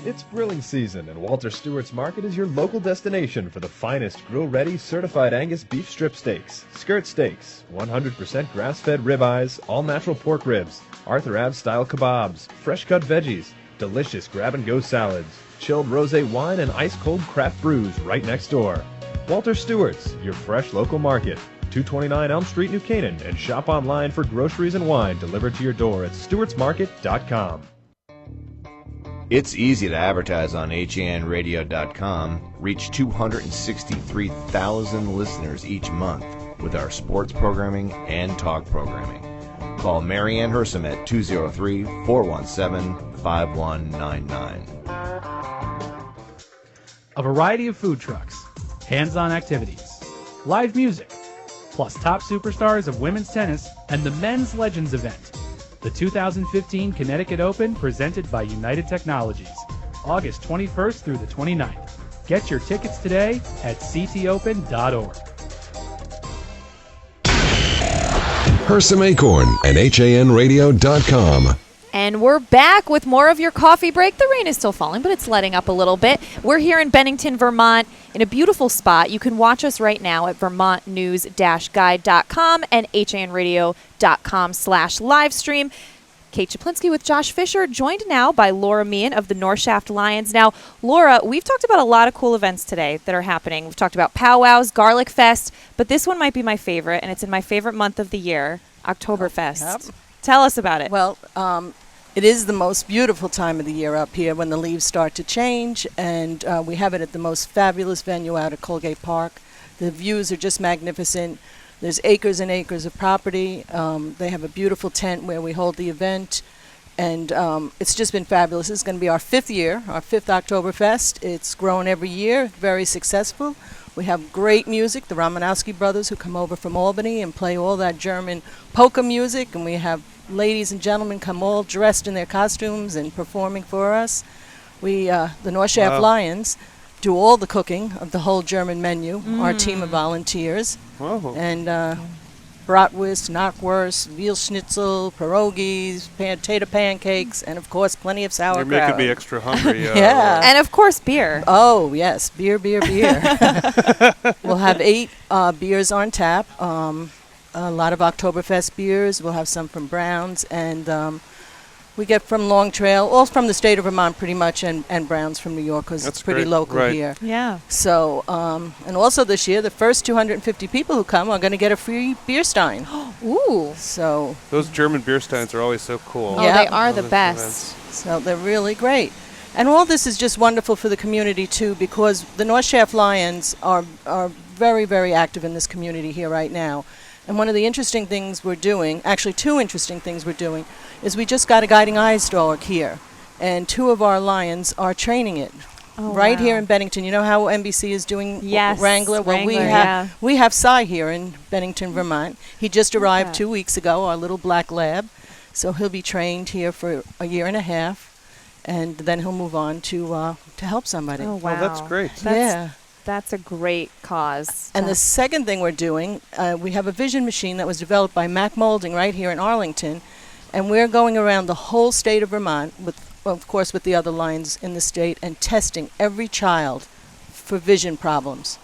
It's grilling season, and Walter Stewart's Market is your local destination for the finest grill-ready certified Angus beef strip steaks, skirt steaks, 100% grass-fed ribeyes, all-natural pork ribs, Arthur Ave-style kebabs, fresh-cut veggies, delicious grab-and-go salads, chilled rosé wine, and ice-cold craft brews right next door. Walter Stewart's, your fresh local market. 229 Elm Street, New Canaan, and shop online for groceries and wine delivered to your door at stewartsmarket.com. It's easy to advertise on hanradio.com, reach 263,000 listeners each month with our sports programming and talk programming. Call Marianne Hersom at 203-417-5199. A variety of food trucks, hands-on activities, live music, plus top superstars of women's tennis and the Men's Legends event. The 2015 Connecticut Open presented by United Technologies, August 21st through the 29th. Get your tickets today at ctopen.org. Hersom Acorn and hanradio.com. And we're back with more of your coffee break. The rain is still falling, but it's letting up a little bit. We're here in Bennington, Vermont, in a beautiful spot. You can watch us right now at vermontnews-guide.com and hanradio.com/livestream. Kate Czaplinski with Josh Fisher, joined now by Laura Meehan of the North Shaft Lions. Now, Laura, we've talked about a lot of cool events today that are happening. We've talked about powwows, Garlic Fest, but this one might be my favorite, and it's in my favorite month of the year, Oktoberfest. Yep. Tell us about it. Well, it is the most beautiful time of the year up here when the leaves start to change, and we have it at the most fabulous venue out at Colgate Park. The views are just magnificent. There's acres and acres of property. They have a beautiful tent where we hold the event. And it's just been fabulous. This is going to be our 5th year, our 5th Oktoberfest. It's grown every year, very successful. We have great music, the Romanowski brothers who come over from Albany and play all that German polka music. And we have ladies and gentlemen come all dressed in their costumes and performing for us. We, the North Shaft Lions, do all the cooking of the whole German menu, our team of volunteers. And bratwurst, knockwurst, veal schnitzel, pierogies, potato pancakes, and of course plenty of sauerkraut. You're making me extra hungry. Yeah. And of course beer. Oh, yes, beer. We'll have 8 beers on tap. A lot of Oktoberfest beers. We'll have some from Brown's, and we get from Long Trail, all from the state of Vermont pretty much, and Brown's from New York because it's pretty local here. Yeah. So, and also this year, the first 250 people who come are going to get a free beer stein. Ooh. So those German beer steins are always so cool. Oh, they are the best. So they're really great. And all this is just wonderful for the community, too, because the North Shaft Lions are very, very active in this community here right now. And one of the interesting things we're doing, actually 2 interesting things we're doing, is we just got a guiding eyes dog here. And 2 of our lions are training it. Right here in Bennington. You know how NBC is doing Wrangler? Well, we have Cy here in Bennington, Vermont. He just arrived 2 weeks ago, our little black lab. So he'll be trained here for a year and a half. And then he'll move on to help somebody. Oh, wow. Oh, that's great. That's a great cause. And the second thing we're doing, we have a vision machine that was developed by Mac Molding right here in Arlington. And we're going around the whole state of Vermont, of course with the other lines in the state, and testing every child for vision problems.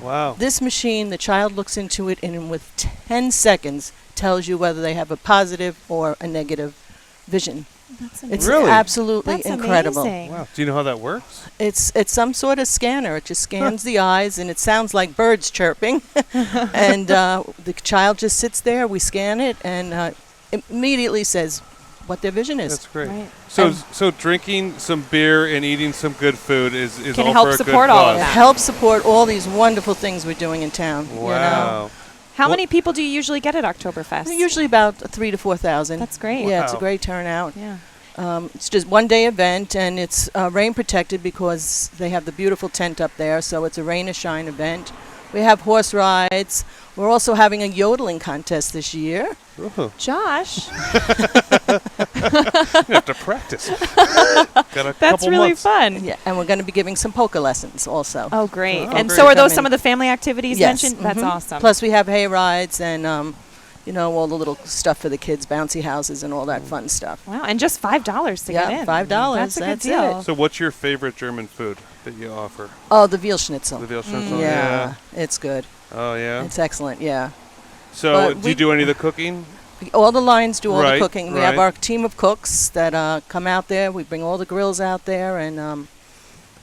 Wow. This machine, the child looks into it and with 10 seconds tells you whether they have a positive or a negative vision. That's it's really? Absolutely incredible. Amazing. Wow. Do you know how that works? It's some sort of scanner. It just scans the eyes, and it sounds like birds chirping. And the child just sits there. We scan it, and immediately says what their vision is. That's great. Right. So drinking some beer and eating some good food is can all help for a support good all cause. of that. Help support all these wonderful things we're doing in town. Wow. You know? How many people do you usually get at Oktoberfest? Usually about 3,000 to 4,000. That's great. Yeah, it's a great turnout. Yeah. It's just one-day event, and it's rain protected because they have the beautiful tent up there, so it's a rain or shine event. We have horse rides. We're also having a yodeling contest this year. Ooh. Josh. You have to practice. Got a That's couple really months. fun. Yeah, and we're going to be giving some polka lessons also. Oh, great. Oh, and great. so are those some of the family activities Yes. mentioned? That's awesome. Plus we have hay rides and, all the little stuff for the kids, bouncy houses and all that fun stuff. Wow, and just $5 to get in. $5. That's a good deal. So what's your favorite German food that you offer? Oh, the veal schnitzel. The veal schnitzel, Yeah, it's good. Oh, yeah? It's excellent, yeah. So But do you do any of the cooking? All the lines do all Right, the cooking. We have right. our team of cooks that come out there. We bring all the grills out there and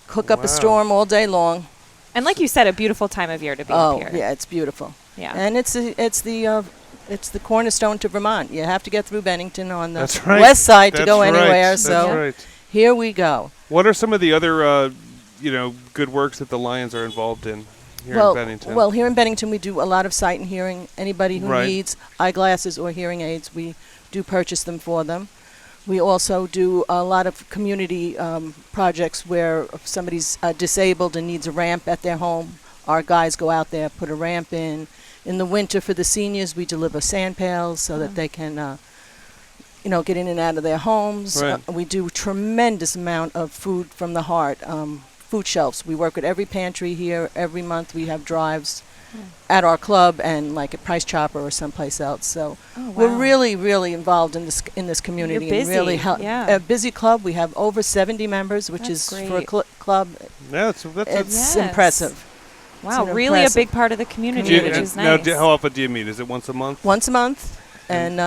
cook up Wow. a storm all day long. And like you said, a beautiful time of year to be up here. Yeah, it's beautiful. Yeah. And it's the cornerstone to Vermont. You have to get through Bennington on the That's right. west side to That's go right. anywhere. That's So right. here we go. What are some of the other, good works that the Lions are involved in here in Bennington? Well, here in Bennington we do a lot of sight and hearing. Anybody who Right. needs eyeglasses or hearing aids, we do purchase them for them. We also do a lot of community projects where if somebody's disabled and needs a ramp at their home, our guys go out there, put a ramp in. In the winter for the seniors, we deliver sand pails so that they can, get in and out of their homes. Right. We do tremendous amount of food from the heart, food shelves. We work with every pantry here. Every month we have drives at our club and like at Price Chopper or someplace else. So we're really, really involved in this community. You're and really busy, yeah. A busy club. We have over 70 members, which That's is for a great. club. Yeah, It's Yes. impressive. Wow, It's really a impressive big part of the community, which is Now, nice. how often do you meet? Is it once a month? Once a month, and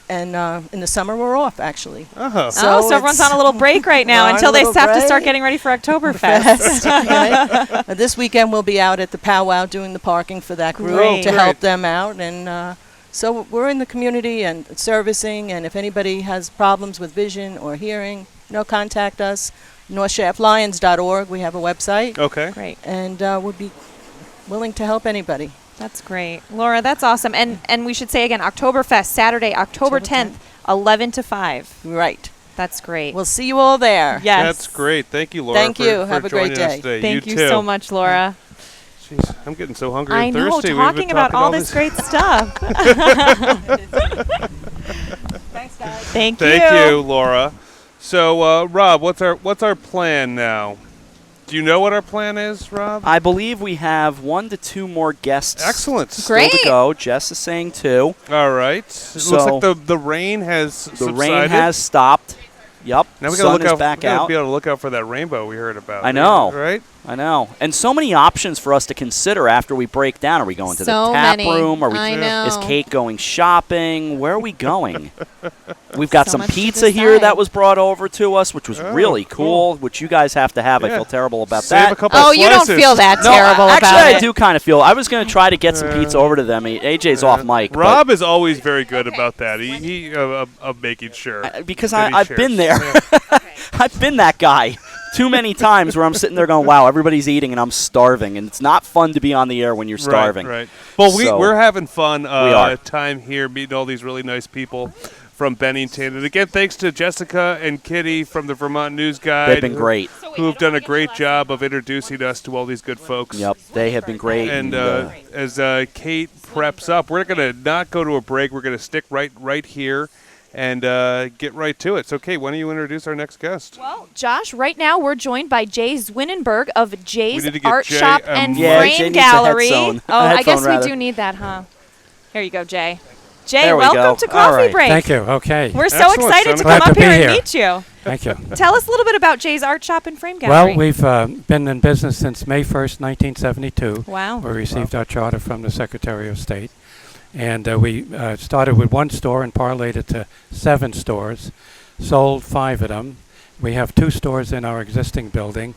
in the summer we're off actually. Oh, So everyone's on a little break right now We're on until a they little have to start break. getting ready for Oktoberfest. Right? This weekend we'll be out at the powwow doing the parking for that group Great. to Great. help them out, and so we're in the community and servicing. And if anybody has problems with vision or hearing, contact us. NorthShaftLions.org. We have a website. Okay. Great. And we'll be willing to help anybody. That's great. Laura, that's awesome. And we should say again, Oktoberfest, Saturday, October 10th, 11 to 5. Right. That's great. We'll see you all there. Yes. That's great. Thank you, Laura. Thank you. For Have a great joining us day. today. Thank you too. so much, Laura. Jeez, I'm getting so hungry I and know, thirsty. talking about all this great stuff. Thanks, guys. Thank you. Thank you, Laura. So, Rob, what's our plan now? Do you know what our plan is, Rob? I believe we have 1 to 2 more guests. Excellent. Still Great. to go. Jess is saying 2. All right. It looks like the rain has subsided. The rain has stopped. Yep. Now we Sun gotta look is out. back We gotta out. be able to look out for that rainbow we heard about. I know. Right? I know. And so many options for us to consider after we break down. Are we going to So the tap many. room? Are we? I know. Is Kate going shopping? Where are we going? We've got So some much to pizza here decide. that was brought over to us, which was really cool, which you guys have to have. I Yeah. feel terrible about Save that. a couple Oh, of you don't slices. feel that No, terrible actually, about I it. do kind of feel. I was going to try to get some pizza over to them. AJ's off mic. but- Rob is always very good about that. He of making sure. because that he I've shares. been there. I've been that guy too many times where I'm sitting there going, wow, everybody's eating and I'm starving. And it's not fun to be on the air when you're starving. Right. Well, So, we're having fun are. time here, meeting all these really nice people from Bennington. And again, thanks to Jessica and Kitty from the Vermont News Guide. They've been great. Who have done a great job of introducing us to all these good folks. Yep, they have been great. And as Kate preps up, we're going to not go to a break. We're going to stick right here and get right to it. So, Kate, why don't you introduce our next guest? Well, Josh, right now we're joined by Jay Zwinenberg of Jay's We need to get Art Jay Shop a and mic. Yeah, Frame Jay needs a Gallery. headphone. Oh, I guess Headphone, we do need that, huh? Here you go, Jay. Jay, There we welcome go. to All Coffee right. Break. Thank you. Okay. We're so Excellent, excited to Simon. come Glad up to be here and here. meet you. Thank you. Tell us a little bit about Jay's Art Shop and Frame Gallery. Well, we've been in business since May 1st, 1972. Wow. We received our charter from the Secretary of State. And we started with 1 store and parlayed it to 7 stores, sold 5 of them. We have 2 stores in our existing building.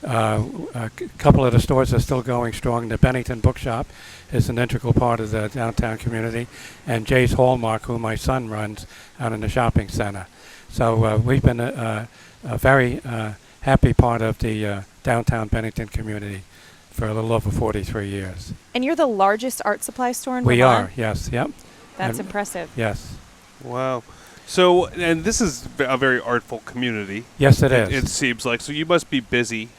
A couple of the stores are still going strong. The Bennington Bookshop is an integral part of the downtown community, and Jay's Hallmark, who my son runs out in the shopping center. So we've been a very happy part of the downtown Bennington community for a little over 43 years. And you're the largest art supply store in We Vermont? are, yes, yep. That's And- impressive. Yes. Wow. So, and this is a very artful community. Yes, it is. It seems like. So you must be busy.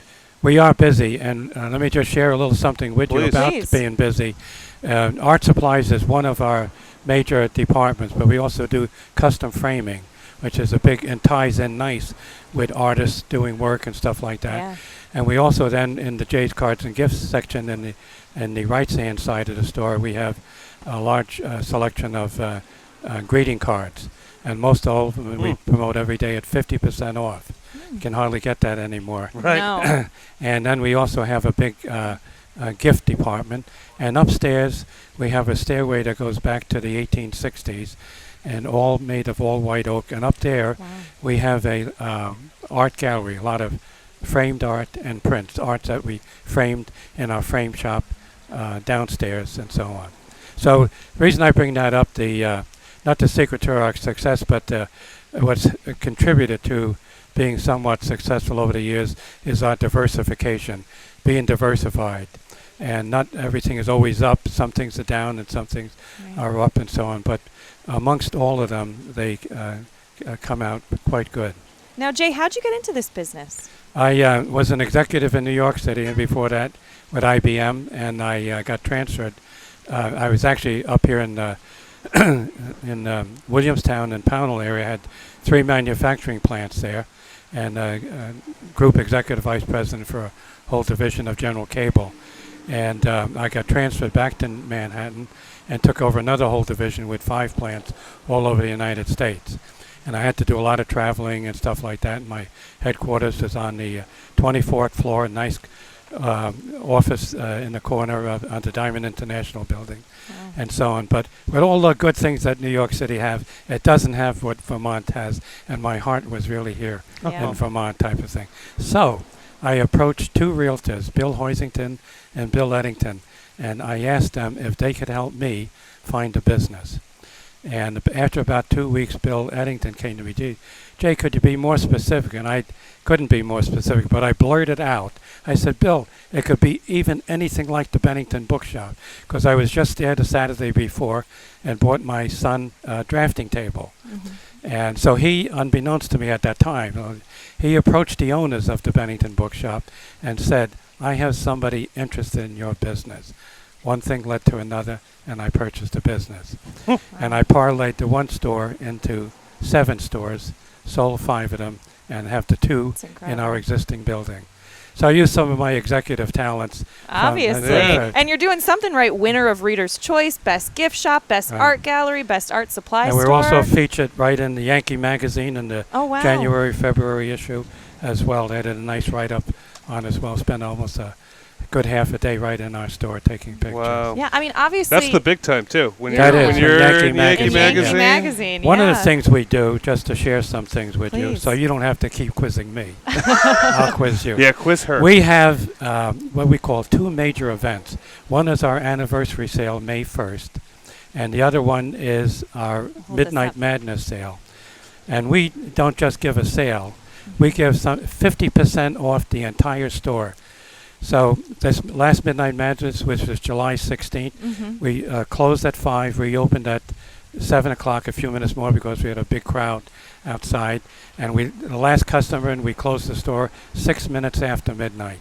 We are busy, and let me just share a little something with you Please. about Please. being busy. Art supplies is one of our major departments, but we also do custom framing, which is a big and ties in nice with artists doing work and stuff like that. Yeah. And we also then in the Jay's Cards and Gifts section in the right-hand side of the store, we have a large selection of greeting cards, and most all of them we promote every day at 50% off. You can hardly get that anymore. Right. No. And then we also have a big gift department. And upstairs, we have a stairway that goes back to the 1860s, and all made of all white oak. And up there, we have a art gallery, a lot of framed art and prints, art that we framed in our frame shop downstairs and so on. So the reason I bring that up, not the secret to our success, but what's contributed to being somewhat successful over the years is our diversification, being diversified. And not everything is always up. Some things are down and some things are up and so on. But amongst all of them, they come out quite good. Now, Jay, how'd you get into this business? I was an executive in New York City, and before that with IBM, and I got transferred. I was actually up here in Williamstown and Pownell area. I had 3 manufacturing plants there, and group executive vice president for a whole division of General Cable. And I got transferred back to Manhattan and took over another whole division with 5 plants all over the United States. And I had to do a lot of traveling and stuff like that. My headquarters is on the 24th floor, a nice office in the corner of the Diamond International building, and so on. But with all the good things that New York City have, it doesn't have what Vermont has, and my heart was really here in Vermont type of thing. So I approached 2 realtors, Bill Hoisington and Bill Eddington, and I asked them if they could help me find a business. And after about 2 weeks, Bill Eddington came to me, Jay, could you be more specific? And I couldn't be more specific, but I blurted out. I said, Bill, it could be even anything like the Bennington Bookshop, because I was just there the Saturday before and bought my son a drafting table. And so he, unbeknownst to me at that time, he approached the owners of the Bennington Bookshop and said, I have somebody interested in your business. One thing led to another, and I purchased a business. And I parlayed the one store into 7 stores, sold 5 of them, and have the 2 in our existing building. So I used some of my executive talents. Obviously. And you're doing something right. Winner of Reader's Choice, Best Gift Shop, Best Art Gallery, Best Art Supply and Store. we're also featured right in the Yankee magazine in the January, February issue as well. They did a nice write-up on as well. Spent almost a good half a day right in our store taking pictures. Wow. Yeah, I mean, obviously. That's the big time, too. When That you're, is, when you're Yankee in Yankee Magazine. One of the things we do, just to share some things with you, so you don't have to keep quizzing me. I'll quiz you. Yeah, quiz her. We have what we call 2 major events. One is our anniversary sale, May 1st, and the other one is our Midnight Madness sale. And we don't just give a sale. We give 50% off the entire store. So this last Midnight Madness, which was July 16th, we closed at 5, reopened at 7 o'clock, a few minutes more because we had a big crowd outside. And the last customer in, we closed the store 6 minutes after midnight.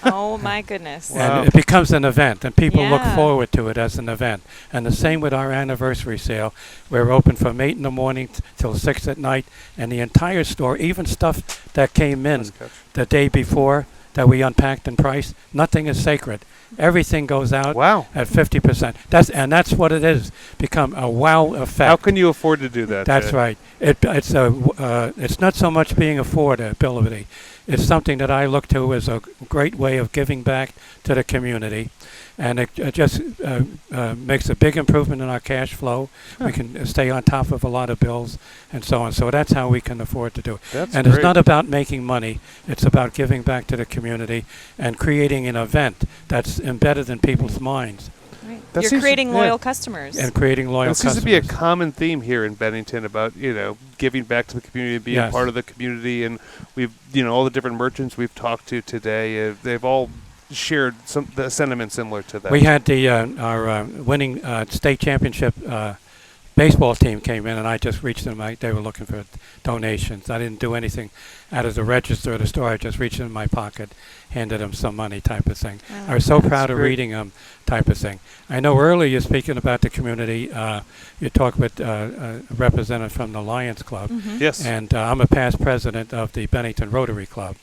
Oh, my goodness. And it becomes an event, and people look forward to it as an event. And the same with our anniversary sale. We're open from 8 in the morning till 6 at night, and the entire store, even stuff that came in the day before, that we unpacked and priced, nothing is sacred. Everything goes out at 50%. That's what it is. Become a wow effect. How can you afford to do that? That's right. It's not so much being affordability. It's something that I look to as a great way of giving back to the community. And it just makes a big improvement in our cash flow. We can stay on top of a lot of bills and so on. So that's how we can afford to do it. And it's not about making money. It's about giving back to the community and creating an event that's embedded in people's minds. Right. You're creating loyal customers. And creating loyal customers. There seems to be a common theme here in Bennington about, giving back to the community, being part of the community. And we've, all the different merchants we've talked to today, they've all shared the sentiment similar to that. We had our winning state championship baseball team came in, and I just reached them. They were looking for donations. I didn't do anything out of the register of the store. I just reached in my pocket, handed them some money type of thing. I was so proud of reading them type of thing. I know earlier you're speaking about the community. You talked with a representative from the Lions Club. Yes. And I'm a past president of the Bennington Rotary Club.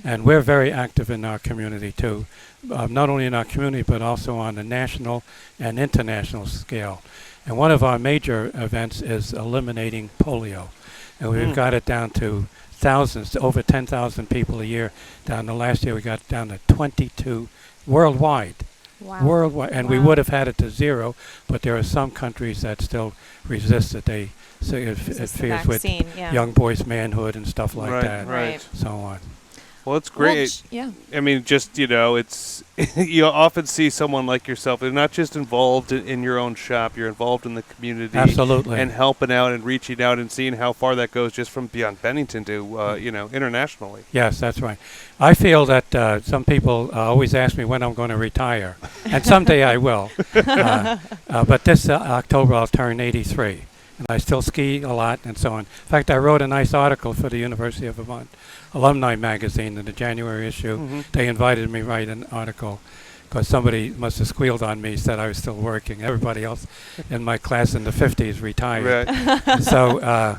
And we're very active in our community, too. Not only in our community, but also on the national and international scale. And one of our major events is eliminating polio. And we've got it down to thousands, over 10,000 people a year. Down to last year, we got down to 22 worldwide. Wow. Worldwide. And we would have had it to 0, but there are some countries that still resist it. They say it fears with young boys' manhood and stuff like that. Right. So on. Well, it's great. I mean, just, it's you often see someone like yourself. They're not just involved in your own shop. You're involved in the community. Absolutely. And helping out and reaching out and seeing how far that goes just from beyond Bennington to, internationally. Yes, that's right. I feel that some people always ask me when I'm going to retire. And someday I will. But this October I'll turn 83. And I still ski a lot and so on. In fact, I wrote a nice article for the University of Vermont Alumni Magazine in the January issue. They invited me to write an article because somebody must have squealed on me, said I was still working. Everybody else in my class in the 50s retired. Right. So,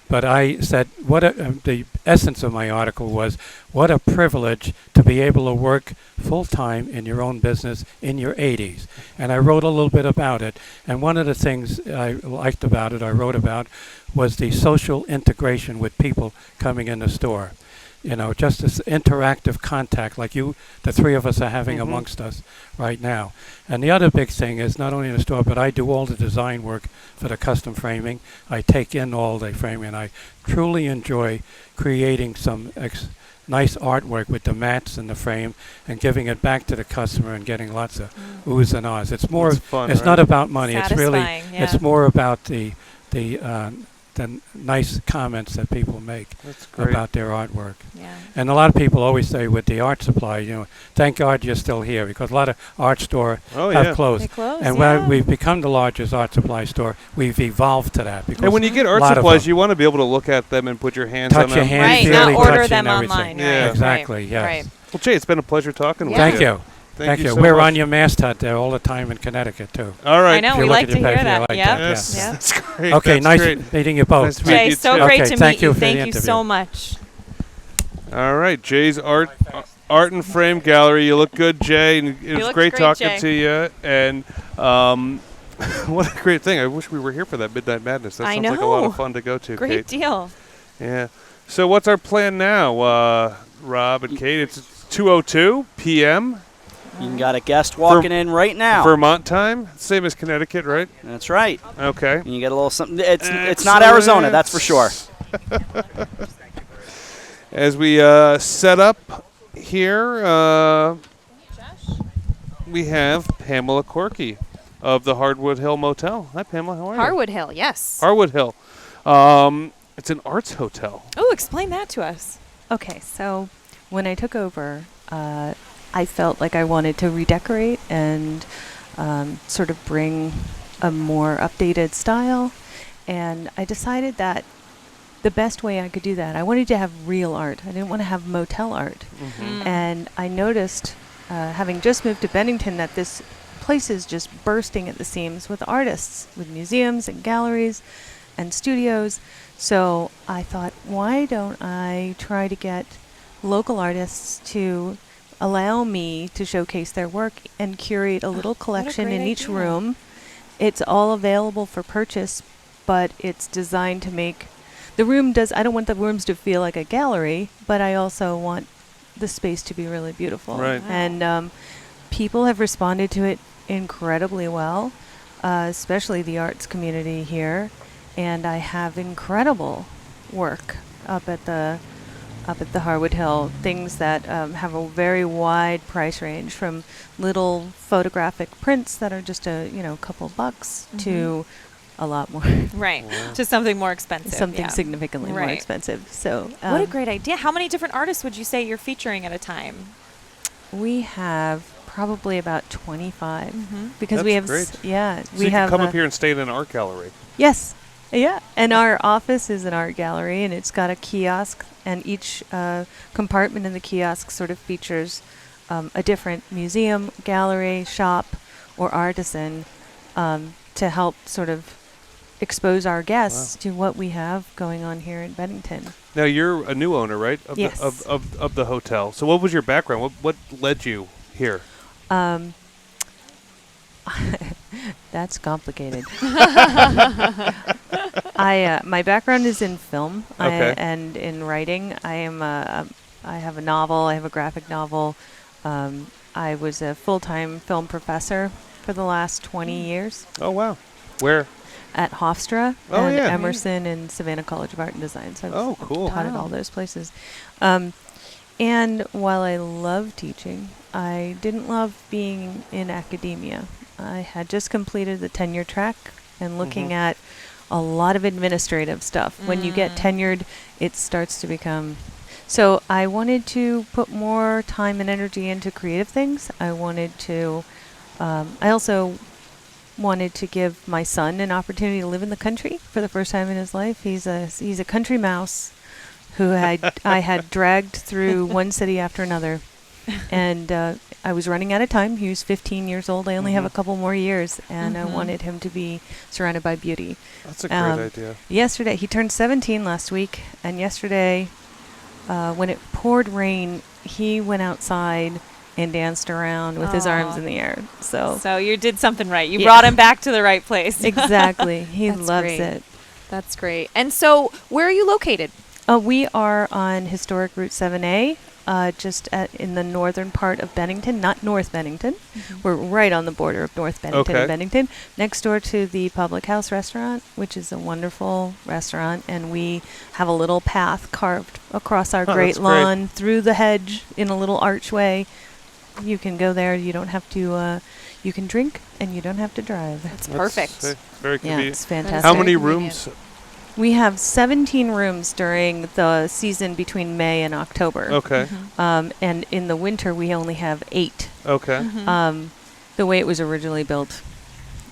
but I said, the essence of my article was, what a privilege to be able to work full-time in your own business in your 80s. And I wrote a little bit about it. And one of the things I liked about it, I wrote about, was the social integration with people coming in the store. Just this interactive contact like the 3 of us are having amongst us right now. And the other big thing is not only in the store, but I do all the design work for the custom framing. I take in all the framing, and I truly enjoy creating some nice artwork with the mats and the frame, and giving it back to the customer and getting lots of oohs and ahs. It's more. It's fun, It's right? not about money. It's really. Satisfying, yeah. It's more about the nice comments that people make great. about their artwork. Yeah. And a lot of people always say with the art supply, thank God you're still here, because a lot of art stores have closed. They closed, and when we've become the largest art supply store, we've evolved to that. Because And when you get art supplies, you want to be able to look at them and put your hands on them. touch your hands, Right, feel not it, order touch them and everything. online, Yeah. right, Exactly, right, yes. right. Well, Jay, it's been a pleasure talking with Thank you. you. Thank you. so We're much. on your masthead there all the time in Connecticut, too. All right. I know, If you we look like at to your hear page, you that. like Yep. yes. Yeah. That's great. Okay, That's nice great. meeting you both. Nice to meet Jay, you so too. great Okay, to thank meet you. you for the Thank you interview. so much. All right, Jay's art and frame gallery. You look good, Jay, and it was look great great, talking Jay. to you. And what a great thing! I wish we were here for that Midnight Madness. That I sounds like a lot know. of fun to go to. Great Kate. deal. Yeah. So what's our plan now, Rob and Kate? It's 2:02 p.m. You got a guest walking in right now. Vermont time, same as Connecticut, right? That's right. Okay. And you get a little something. It's not Arizona, that's for sure. As we set up here, we have Pamela Corky of the Hardwood Hill Motel. Hi, Pamela. How are you? Harwood Hill, yes. Harwood Hill. It's an arts hotel. Oh, explain that to us. Okay, so when I took over, I felt like I wanted to redecorate and sort of bring a more updated style. And I decided that the best way I could do that, I wanted to have real art. I didn't want to have motel art. And I noticed, having just moved to Bennington, that this place is just bursting at the seams with artists, with museums and galleries and studios. So I thought, why don't I try to get local artists to allow me to showcase their work and curate a little collection in each room. It's all available for purchase, but it's designed to make the room I don't want the rooms to feel like a gallery, but I also want the space to be really beautiful. Right. And people have responded to it incredibly well, especially the arts community here. And I have incredible work up at the Harwood Hill, things that have a very wide price range, from little photographic prints that are just a couple bucks to a lot more. Right. To something more expensive. Something significantly more expensive. So what a great idea. How many different artists would you say you're featuring at a time? We have probably about 25 because That's we have great. we you have can come up here and stay in an art gallery. Yes. Yeah, and our office is an art gallery, and it's got a kiosk, and each compartment in the kiosk sort of features a different museum, gallery, shop, or artisan to help sort of expose our guests to what we have going on here in Bennington. Now you're a new owner, right? Yes. Of the hotel. So what was your background? What led you here? That's complicated. My background is in film and in writing. I have a novel. I have a graphic novel. I was a full-time film professor for the last 20 years. Oh wow! Where? At Hofstra Oh, and yeah. Emerson and Savannah College of Art and Design. So I've cool. taught at all those places. And while I love teaching, I didn't love being in academia. I had just completed the tenure track and looking at a lot of administrative stuff. When you get tenured, it starts to become... So I wanted to put more time and energy into creative things. I wanted to... I also wanted to give my son an opportunity to live in the country for the first time in his life. He's a country mouse who I had dragged through one city after another. And I was running out of time. He was 15 years old. I only have a couple more years, and I wanted him to be surrounded by beauty. That's a great idea. Yesterday, he turned 17 last week, and yesterday, when it poured rain, he went outside and danced around with his arms in the air. So you did something right. You brought him back to the right place. Exactly. He That's loves great. it. That's great. And so where are you located? We are on historic Route 7A just in the northern part of Bennington, not North Bennington. We're right on the border of North Bennington and Bennington, next door to the Public House restaurant, which is a wonderful restaurant. And we have a little path carved across our great lawn through the hedge in a little archway. You can go there. You don't have to. You can drink and you don't have to drive. That's perfect. Very convenient. Yeah, it's fantastic. How many rooms? We have 17 rooms during the season between May and October. Okay. And in the winter, we only have 8. Okay. The way it was originally built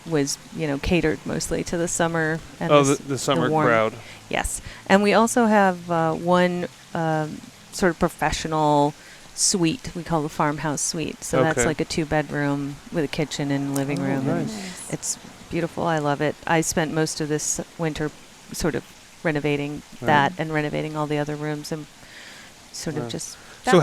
was, catered mostly to the summer and the summer warm crowd. Yes. And we also have one sort of professional suite. We call the farmhouse suite. So that's like a 2-bedroom with a kitchen and living room. Nice. It's beautiful. I love it. I spent most of this winter sort of renovating that and renovating all the other rooms and sort of just. So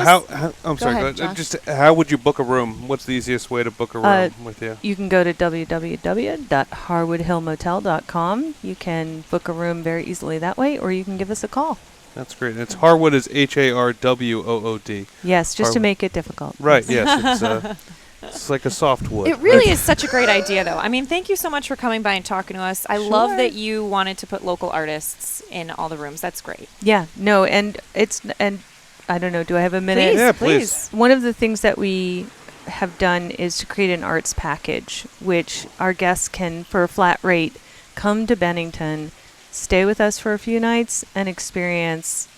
I'm sorry. Just how would you book a room? What's the easiest way to book a room with you? You can go to www.harwoodhillmotel.com. You can book a room very easily that way, or you can give us a call. That's great. It's Harwood is HARWOOD. Yes, just to make it difficult. Right. Yes. It's like a softwood. It really is such a great idea, though. I mean, thank you so much for coming by and talking to us. I love that you wanted to put local artists in all the rooms. That's great. Yeah. No, and I don't know. Do I have a minute? Please, yeah, please. One of the things that we have done is to create an arts package, which our guests can, for a flat rate, come to Bennington, stay with us for a few nights, and experience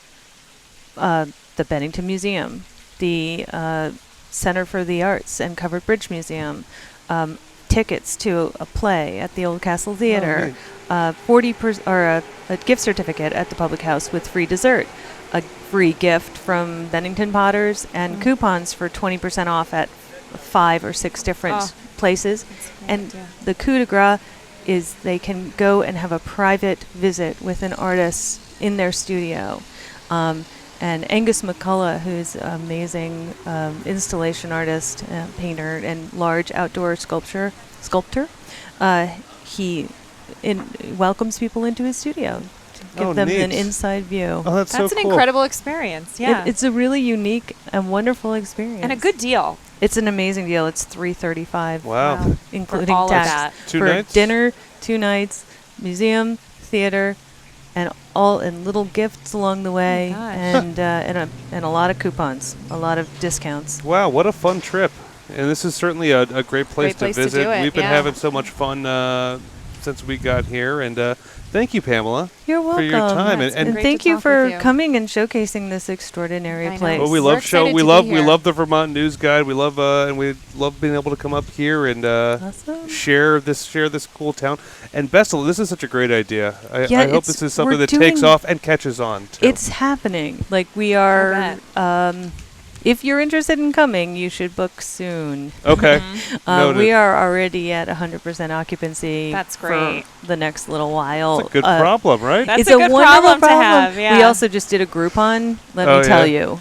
the Bennington Museum, the Center for the Arts and Covered Bridge Museum, tickets to a play at the Old Castle Theater, 40% or a gift certificate at the Public House with free dessert, a free gift from Bennington Potters, and coupons for 20% off at 5 or 6 different places. And the coup de grace is they can go and have a private visit with an artist in their studio. And Angus McCullough, who's an amazing installation artist, painter, and large outdoor sculptor, he welcomes people into his studio to give them an inside view. Oh, that's an incredible experience. Yeah, it's a really unique and wonderful experience, and a good deal. It's an amazing deal. It's $335. Wow, including for all tax. Of that. 2 for nights? Dinner, 2 nights, museum, theater, and little gifts along the way, and a lot of coupons, a lot of discounts. Wow, what a fun trip! And this is certainly a great place to visit. We've been having so much fun since we got here, and thank you, Pamela. You're welcome. For your time, and thank you for coming and showcasing this extraordinary place. Well, we love we love the Vermont News Guide. We love and we love being able to come up here and share this cool town. And Bessel, this is such a great idea. I hope this is something that takes off and catches on. Too. It's happening. Like we are. If you're interested in coming, you should book soon. Okay. We are already at 100% occupancy. That's great. For the next little while. That's a good problem, right? That's it's a good wonderful problem to have. Yeah. We also just did a Groupon. Let me tell you.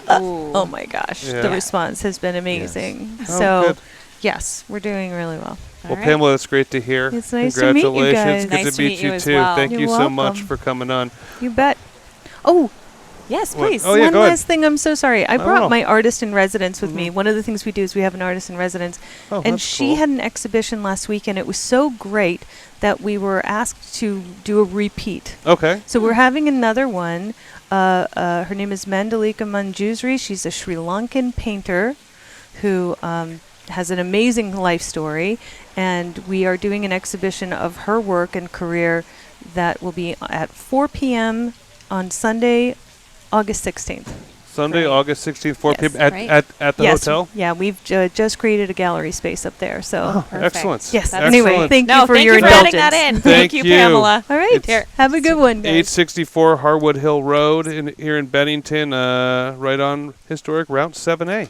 Oh my gosh, the response has been amazing. Yes. So, yes, we're doing really well. Well, Pamela, it's great to hear. It's nice to meet you guys. Good to meet you too. Well. Thank you so much for coming on. You bet. Oh. Yes, please. Oh, yeah, One go last thing. I'm so sorry. I brought Oh. my artist in residence with me. One of the things we do is we have an artist in residence. Oh, and that's she cool. had an exhibition last week, and it was so great that we were asked to do a repeat. Okay. So we're having another one. Her name is Mandalika Manjusri. She's a Sri Lankan painter who has an amazing life story. And we are doing an exhibition of her work and career that will be at 4 p.m. on Sunday, August 16th. Sunday, August 16th, 4 p.m. at the yes. hotel? Yeah, we've just created a gallery space up there. So excellent. Yes. Excellent. Anyway, thank you for your adding indulgence. that in. Thank you, you. Pamela. All right. It's Have a good one, guys. 864 Harwood Hill Road here in Bennington, right on historic Route 7A.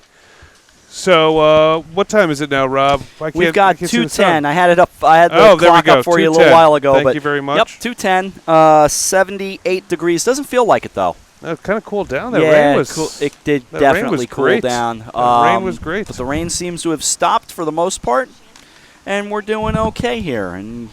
So, what time is it now, Rob? We've got 2:10. I had it up. I had the there we clock go. up for you a 2:10. little while ago. Thank you very much. Yep, 2:10. 78 degrees. Doesn't feel like it though. It kind of cooled down. That yeah, rain was. it did that definitely rain was cool great. down. The rain was great. But the rain seems to have stopped for the most part, and we're doing okay here. And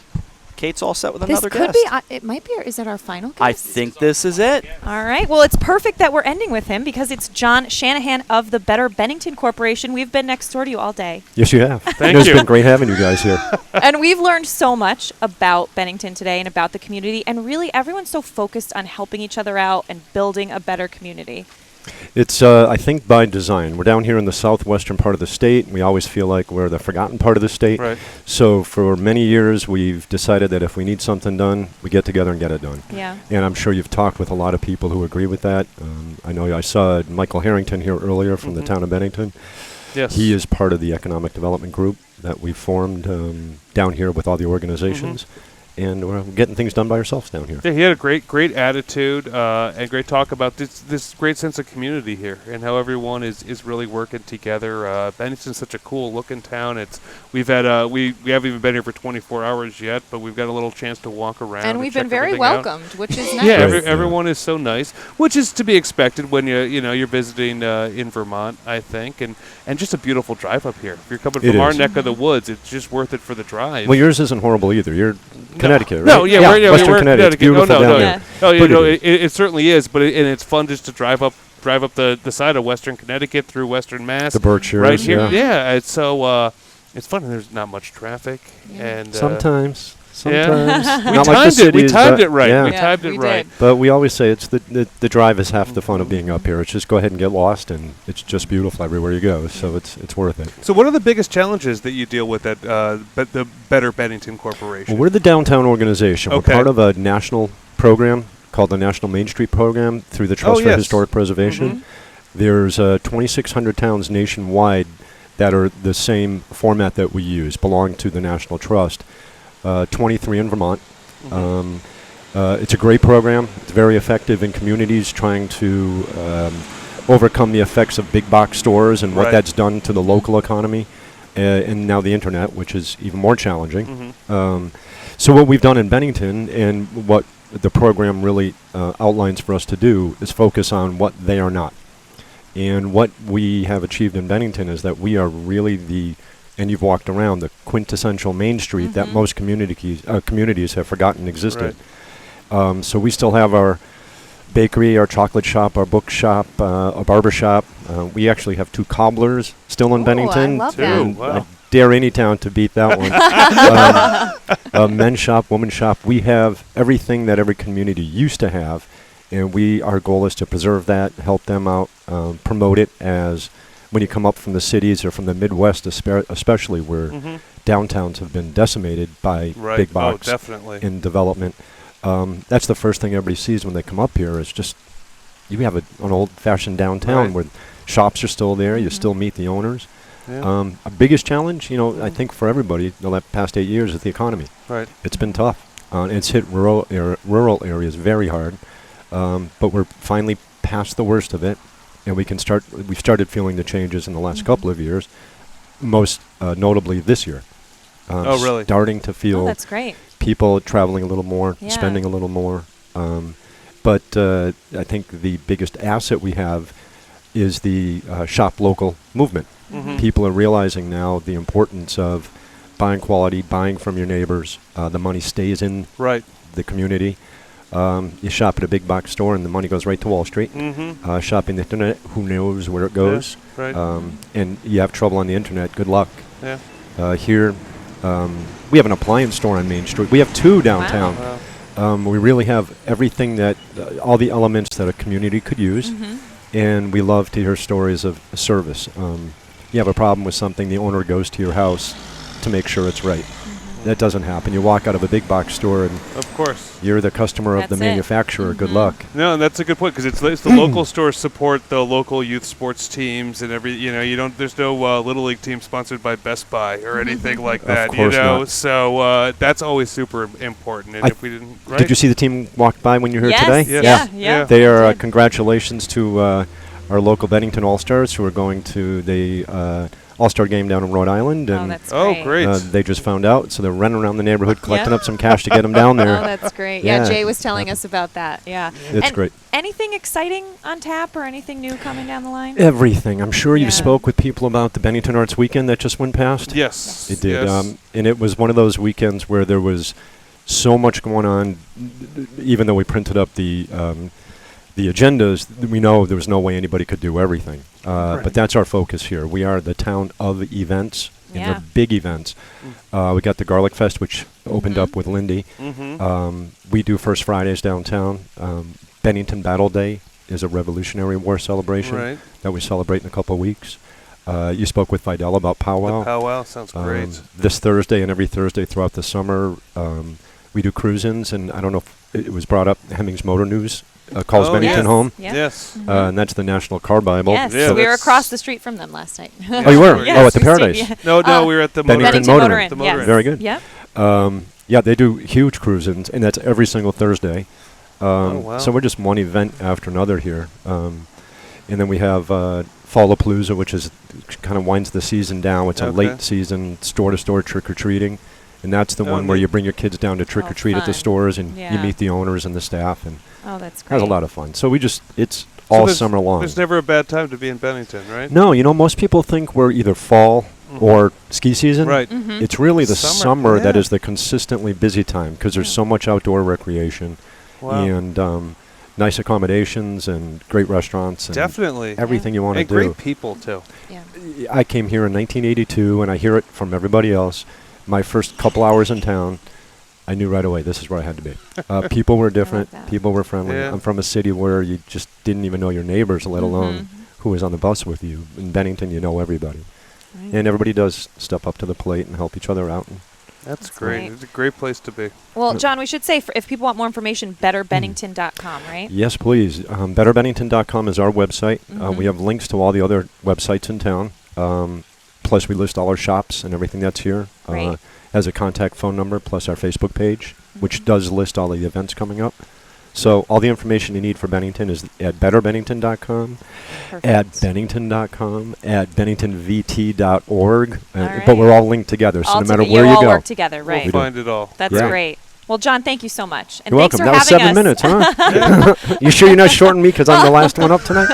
Kate's all set with This another could guest. be. It might be. Is it our final guest? I think this is it. All right. Well, it's perfect that we're ending with him because it's John Shanahan of the Better Bennington Corporation. We've been next door to you all day. Yes, you have. Thank It's you. been great having you guys here. And we've learned so much about Bennington today and about the community. And really, everyone's so focused on helping each other out and building a better community. It's, I think, by design. We're down here in the southwestern part of the state. We always feel like we're the forgotten part of the state. Right. So for many years, we've decided that if we need something done, we get together and get it done. Yeah. And I'm sure you've talked with a lot of people who agree with that. I know I saw Michael Harrington here earlier from the town of Bennington. Yes. He is part of the economic development group that we formed down here with all the organizations. And we're getting things done by ourselves down here. Yeah, he had a great attitude and great talk about this great sense of community here and how everyone is really working together. Bennington's such a cool looking town. We haven't even been here for 24 hours yet, but we've got a little chance to walk around. And we've check been very everything out. welcomed, which is nice. Yeah, Right. everyone is so nice, which is to be expected when you're visiting in Vermont, I think, and just a beautiful drive up here. If you're coming It from our is. neck of the woods, it's just worth it for the drive. Well, yours isn't horrible either. You're Connecticut, right? No, yeah, Western we're Connecticut. It's beautiful down there. Oh, But it certainly is, but and it's fun just to drive up the side of Western Connecticut through Western Mass. The Berkshires, right here. yeah. It's so it's fun, and there's not much traffic. And Sometimes. Yeah. Not we like the timed it. We cities, timed but it right. yeah. We timed it right. But we always say it's the drive is half the fun of being up here. It's just go ahead and get lost, and it's just beautiful everywhere you go. So it's worth it. So, what are the biggest challenges that you deal with at the Better Bennington Corporation? Well, we're the downtown organization. Okay. We're part of a national program called the National Main Street Program through the Trust for yes. Historic Preservation. There's 2,600 towns nationwide that are the same format that we use, belong to the National Trust. 23 in Vermont. It's a great program. It's very effective in communities trying to overcome the effects of big box stores and what Right. that's done to the local economy, and now the internet, which is even more challenging. So what we've done in Bennington and what the program really outlines for us to do is focus on what they are not. And what we have achieved in Bennington is that we are really and you've walked around the quintessential Main Street that most communities have forgotten existed. Right. So we still have our bakery, our chocolate shop, our book shop, a barber shop. We actually have 2 cobblers still in Bennington. I love And that. Wow. I dare any town to beat that one. A men's shop, women's shop. We have everything that every community used to have, and our goal is to preserve that, help them out, promote it as when you come up from the cities or from the Midwest, especially where downtowns have been decimated by Right. big box definitely. in development. That's the first thing everybody sees when they come up here is just you have an old-fashioned downtown Right. where shops are still there. You still meet the owners. Yeah. Our biggest challenge, I think for everybody the past 8 years is the economy. Right. It's been tough. It's hit rural areas very hard, but we're finally past the worst of it. And we've started feeling the changes in the last couple of years, most notably this year. Oh, really? Starting to feel that's great. people traveling a little more, Yeah. spending a little more. But I think the biggest asset we have is the shop local movement. People are realizing now the importance of buying quality, buying from your neighbors. The money stays in the community. You shop at a big box store and the money goes right to Wall Street. Shopping the internet, who knows where it goes? Yeah, right. And you have trouble on the internet, good luck. Yeah. Here, we have an appliance store on Main Street. We have 2 downtown. Wow. We really have everything that, all the elements that a community could use. And we love to hear stories of service. You have a problem with something, the owner goes to your house to make sure it's right. That doesn't happen. You walk out of a big box store and Of course. you're the customer of the That's it. manufacturer. Good luck. No, and that's a good point because it's the local stores support the local youth sports teams and there's no little league team sponsored by Best Buy or anything like that. Of course not. So that's always super important. And if we didn't, right? Did you see the team walk by when you were here Yes. today? Yes. Yeah. They are congratulations to our local Bennington All-Stars who are going to the All-Star game down in Rhode Island. And that's Oh, great. they just found out, so they're running around the neighborhood collecting up some cash to get them down there. Oh, that's great. Yeah, Yeah. Jay was telling us about that. Yeah. It's And great. Anything exciting on tap or anything new coming down the line? Everything. I'm sure Yeah. you spoke with people about the Bennington Arts Weekend that just went past. Yes. It did. Yes. And it was one of those weekends where there was so much going on. Even though we printed up the agendas, we know there was no way anybody could do everything. But that's our focus here. We are the town of events, and they're big events. We got the Garlic Fest, which opened up with Lindy. We do First Fridays downtown. Bennington Battle Day is a Revolutionary War celebration that we celebrate in a couple of weeks. You spoke with Vidal about powwow. The powwow sounds great. This Thursday and every Thursday throughout the summer, we do cruise-ins, and I don't know if it was brought up, Hemmings Motor News calls Bennington home. Yes. And that's the National Car Bible. Yes, So we were across the street from them last night. Oh, you were? Yes, Oh, at the we've seen- Paradise. yeah. No, we were at the Bennington Motor Inn. Inn. Yes. Very good. Yep. Yeah, they do huge cruise-ins, and that's every single Thursday. Wow. So we're just one event after another here. And then we have Fallapalooza, which is kind of winds the season down. It's a late season store-to-store trick-or-treating. And that's the one where you bring your kids down to trick-or-treat at the stores, and you meet the owners and the staff. And that's great. Has a lot of fun. So it's all summer long. There's never a bad time to be in Bennington, right? No, most people think we're either fall or ski season. Right. It's really the summer that yeah. is the consistently busy time because there's so much outdoor recreation and nice accommodations and great restaurants. And Definitely. everything you want to and do. great people, too. Yeah. I came here in 1982, and I hear it from everybody else. My first couple hours in town, I knew right away this is where I had to be. People were different. People were friendly. Yeah. I'm from a city where you just didn't even know your neighbors, let alone who was on the bus with you. In Bennington, you know everybody. Right. And everybody does step up to the plate and help each other out. And That's great. right. It's a great place to be. Well, John, we should say, if people want more information, betterbennington.com, right? Yes, please. BetterBennington.com is our website. We have links to all the other websites in town. Plus, we list all our shops and everything that's here. Right. As a contact phone number, plus our Facebook page, which does list all the events coming up. So all the information you need for Bennington is at betterbennington.com, at bennington.com, at benningtonvt.org. But we're all linked together, so All no matter toge- where you you all go. work together, right? we do. Find it all. That's great. Well, John, thank you so much. And You're thanks welcome. for That was having 7 minutes, huh? You sure you're not shorting me because I'm the last one up tonight?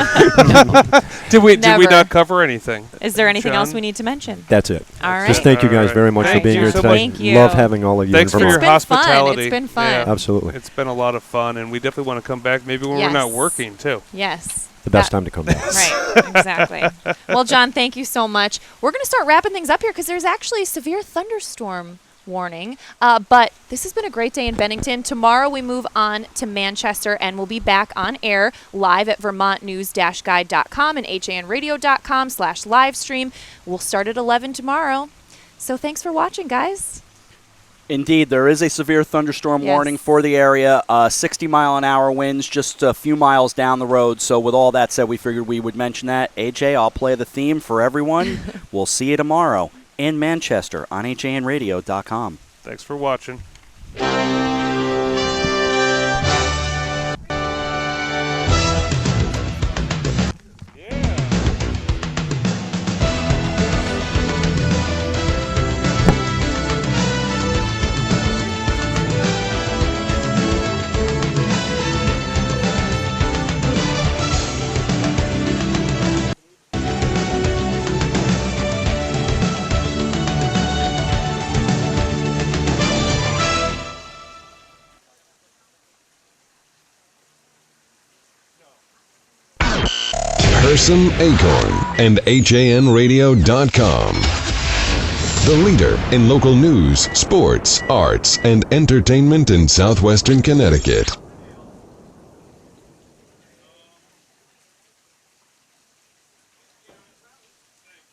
Did we Never. not cover anything? Is there anything John? else we need to mention? That's it. All right. Just thank you guys very much Thank for being you here so today. much. Thank you. Love having all of you Thanks in for your Vermont. hospitality. It's been fun. Yeah. Absolutely. It's been a lot of fun, and we definitely want to come back maybe when we're not working, too. Yes. The best time to come back. Right, exactly. Well, John, thank you so much. We're going to start wrapping things up here because there's actually a severe thunderstorm warning. But this has been a great day in Bennington. Tomorrow we move on to Manchester, and we'll be back on air live at vermontnews-guide.com and hanradio.com/livestream. We'll start at 11 tomorrow. So thanks for watching, guys. Indeed, there is a severe thunderstorm warning for the area. 60-mile-an-hour winds just a few miles down the road. So with all that said, we figured we would mention that. AJ, I'll play the theme for everyone. We'll see you tomorrow in Manchester on hanradio.com. Thanks for watching. Hersom Acorn and HANradio.com. The leader in local news, sports, arts, and entertainment in southwestern Connecticut.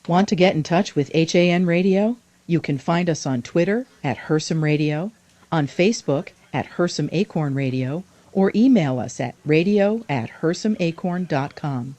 Want to get in touch with HAN Radio? You can find us on Twitter at Hersom Radio, on Facebook at Hersom Acorn Radio, or email us at radio@hersomacorn.com.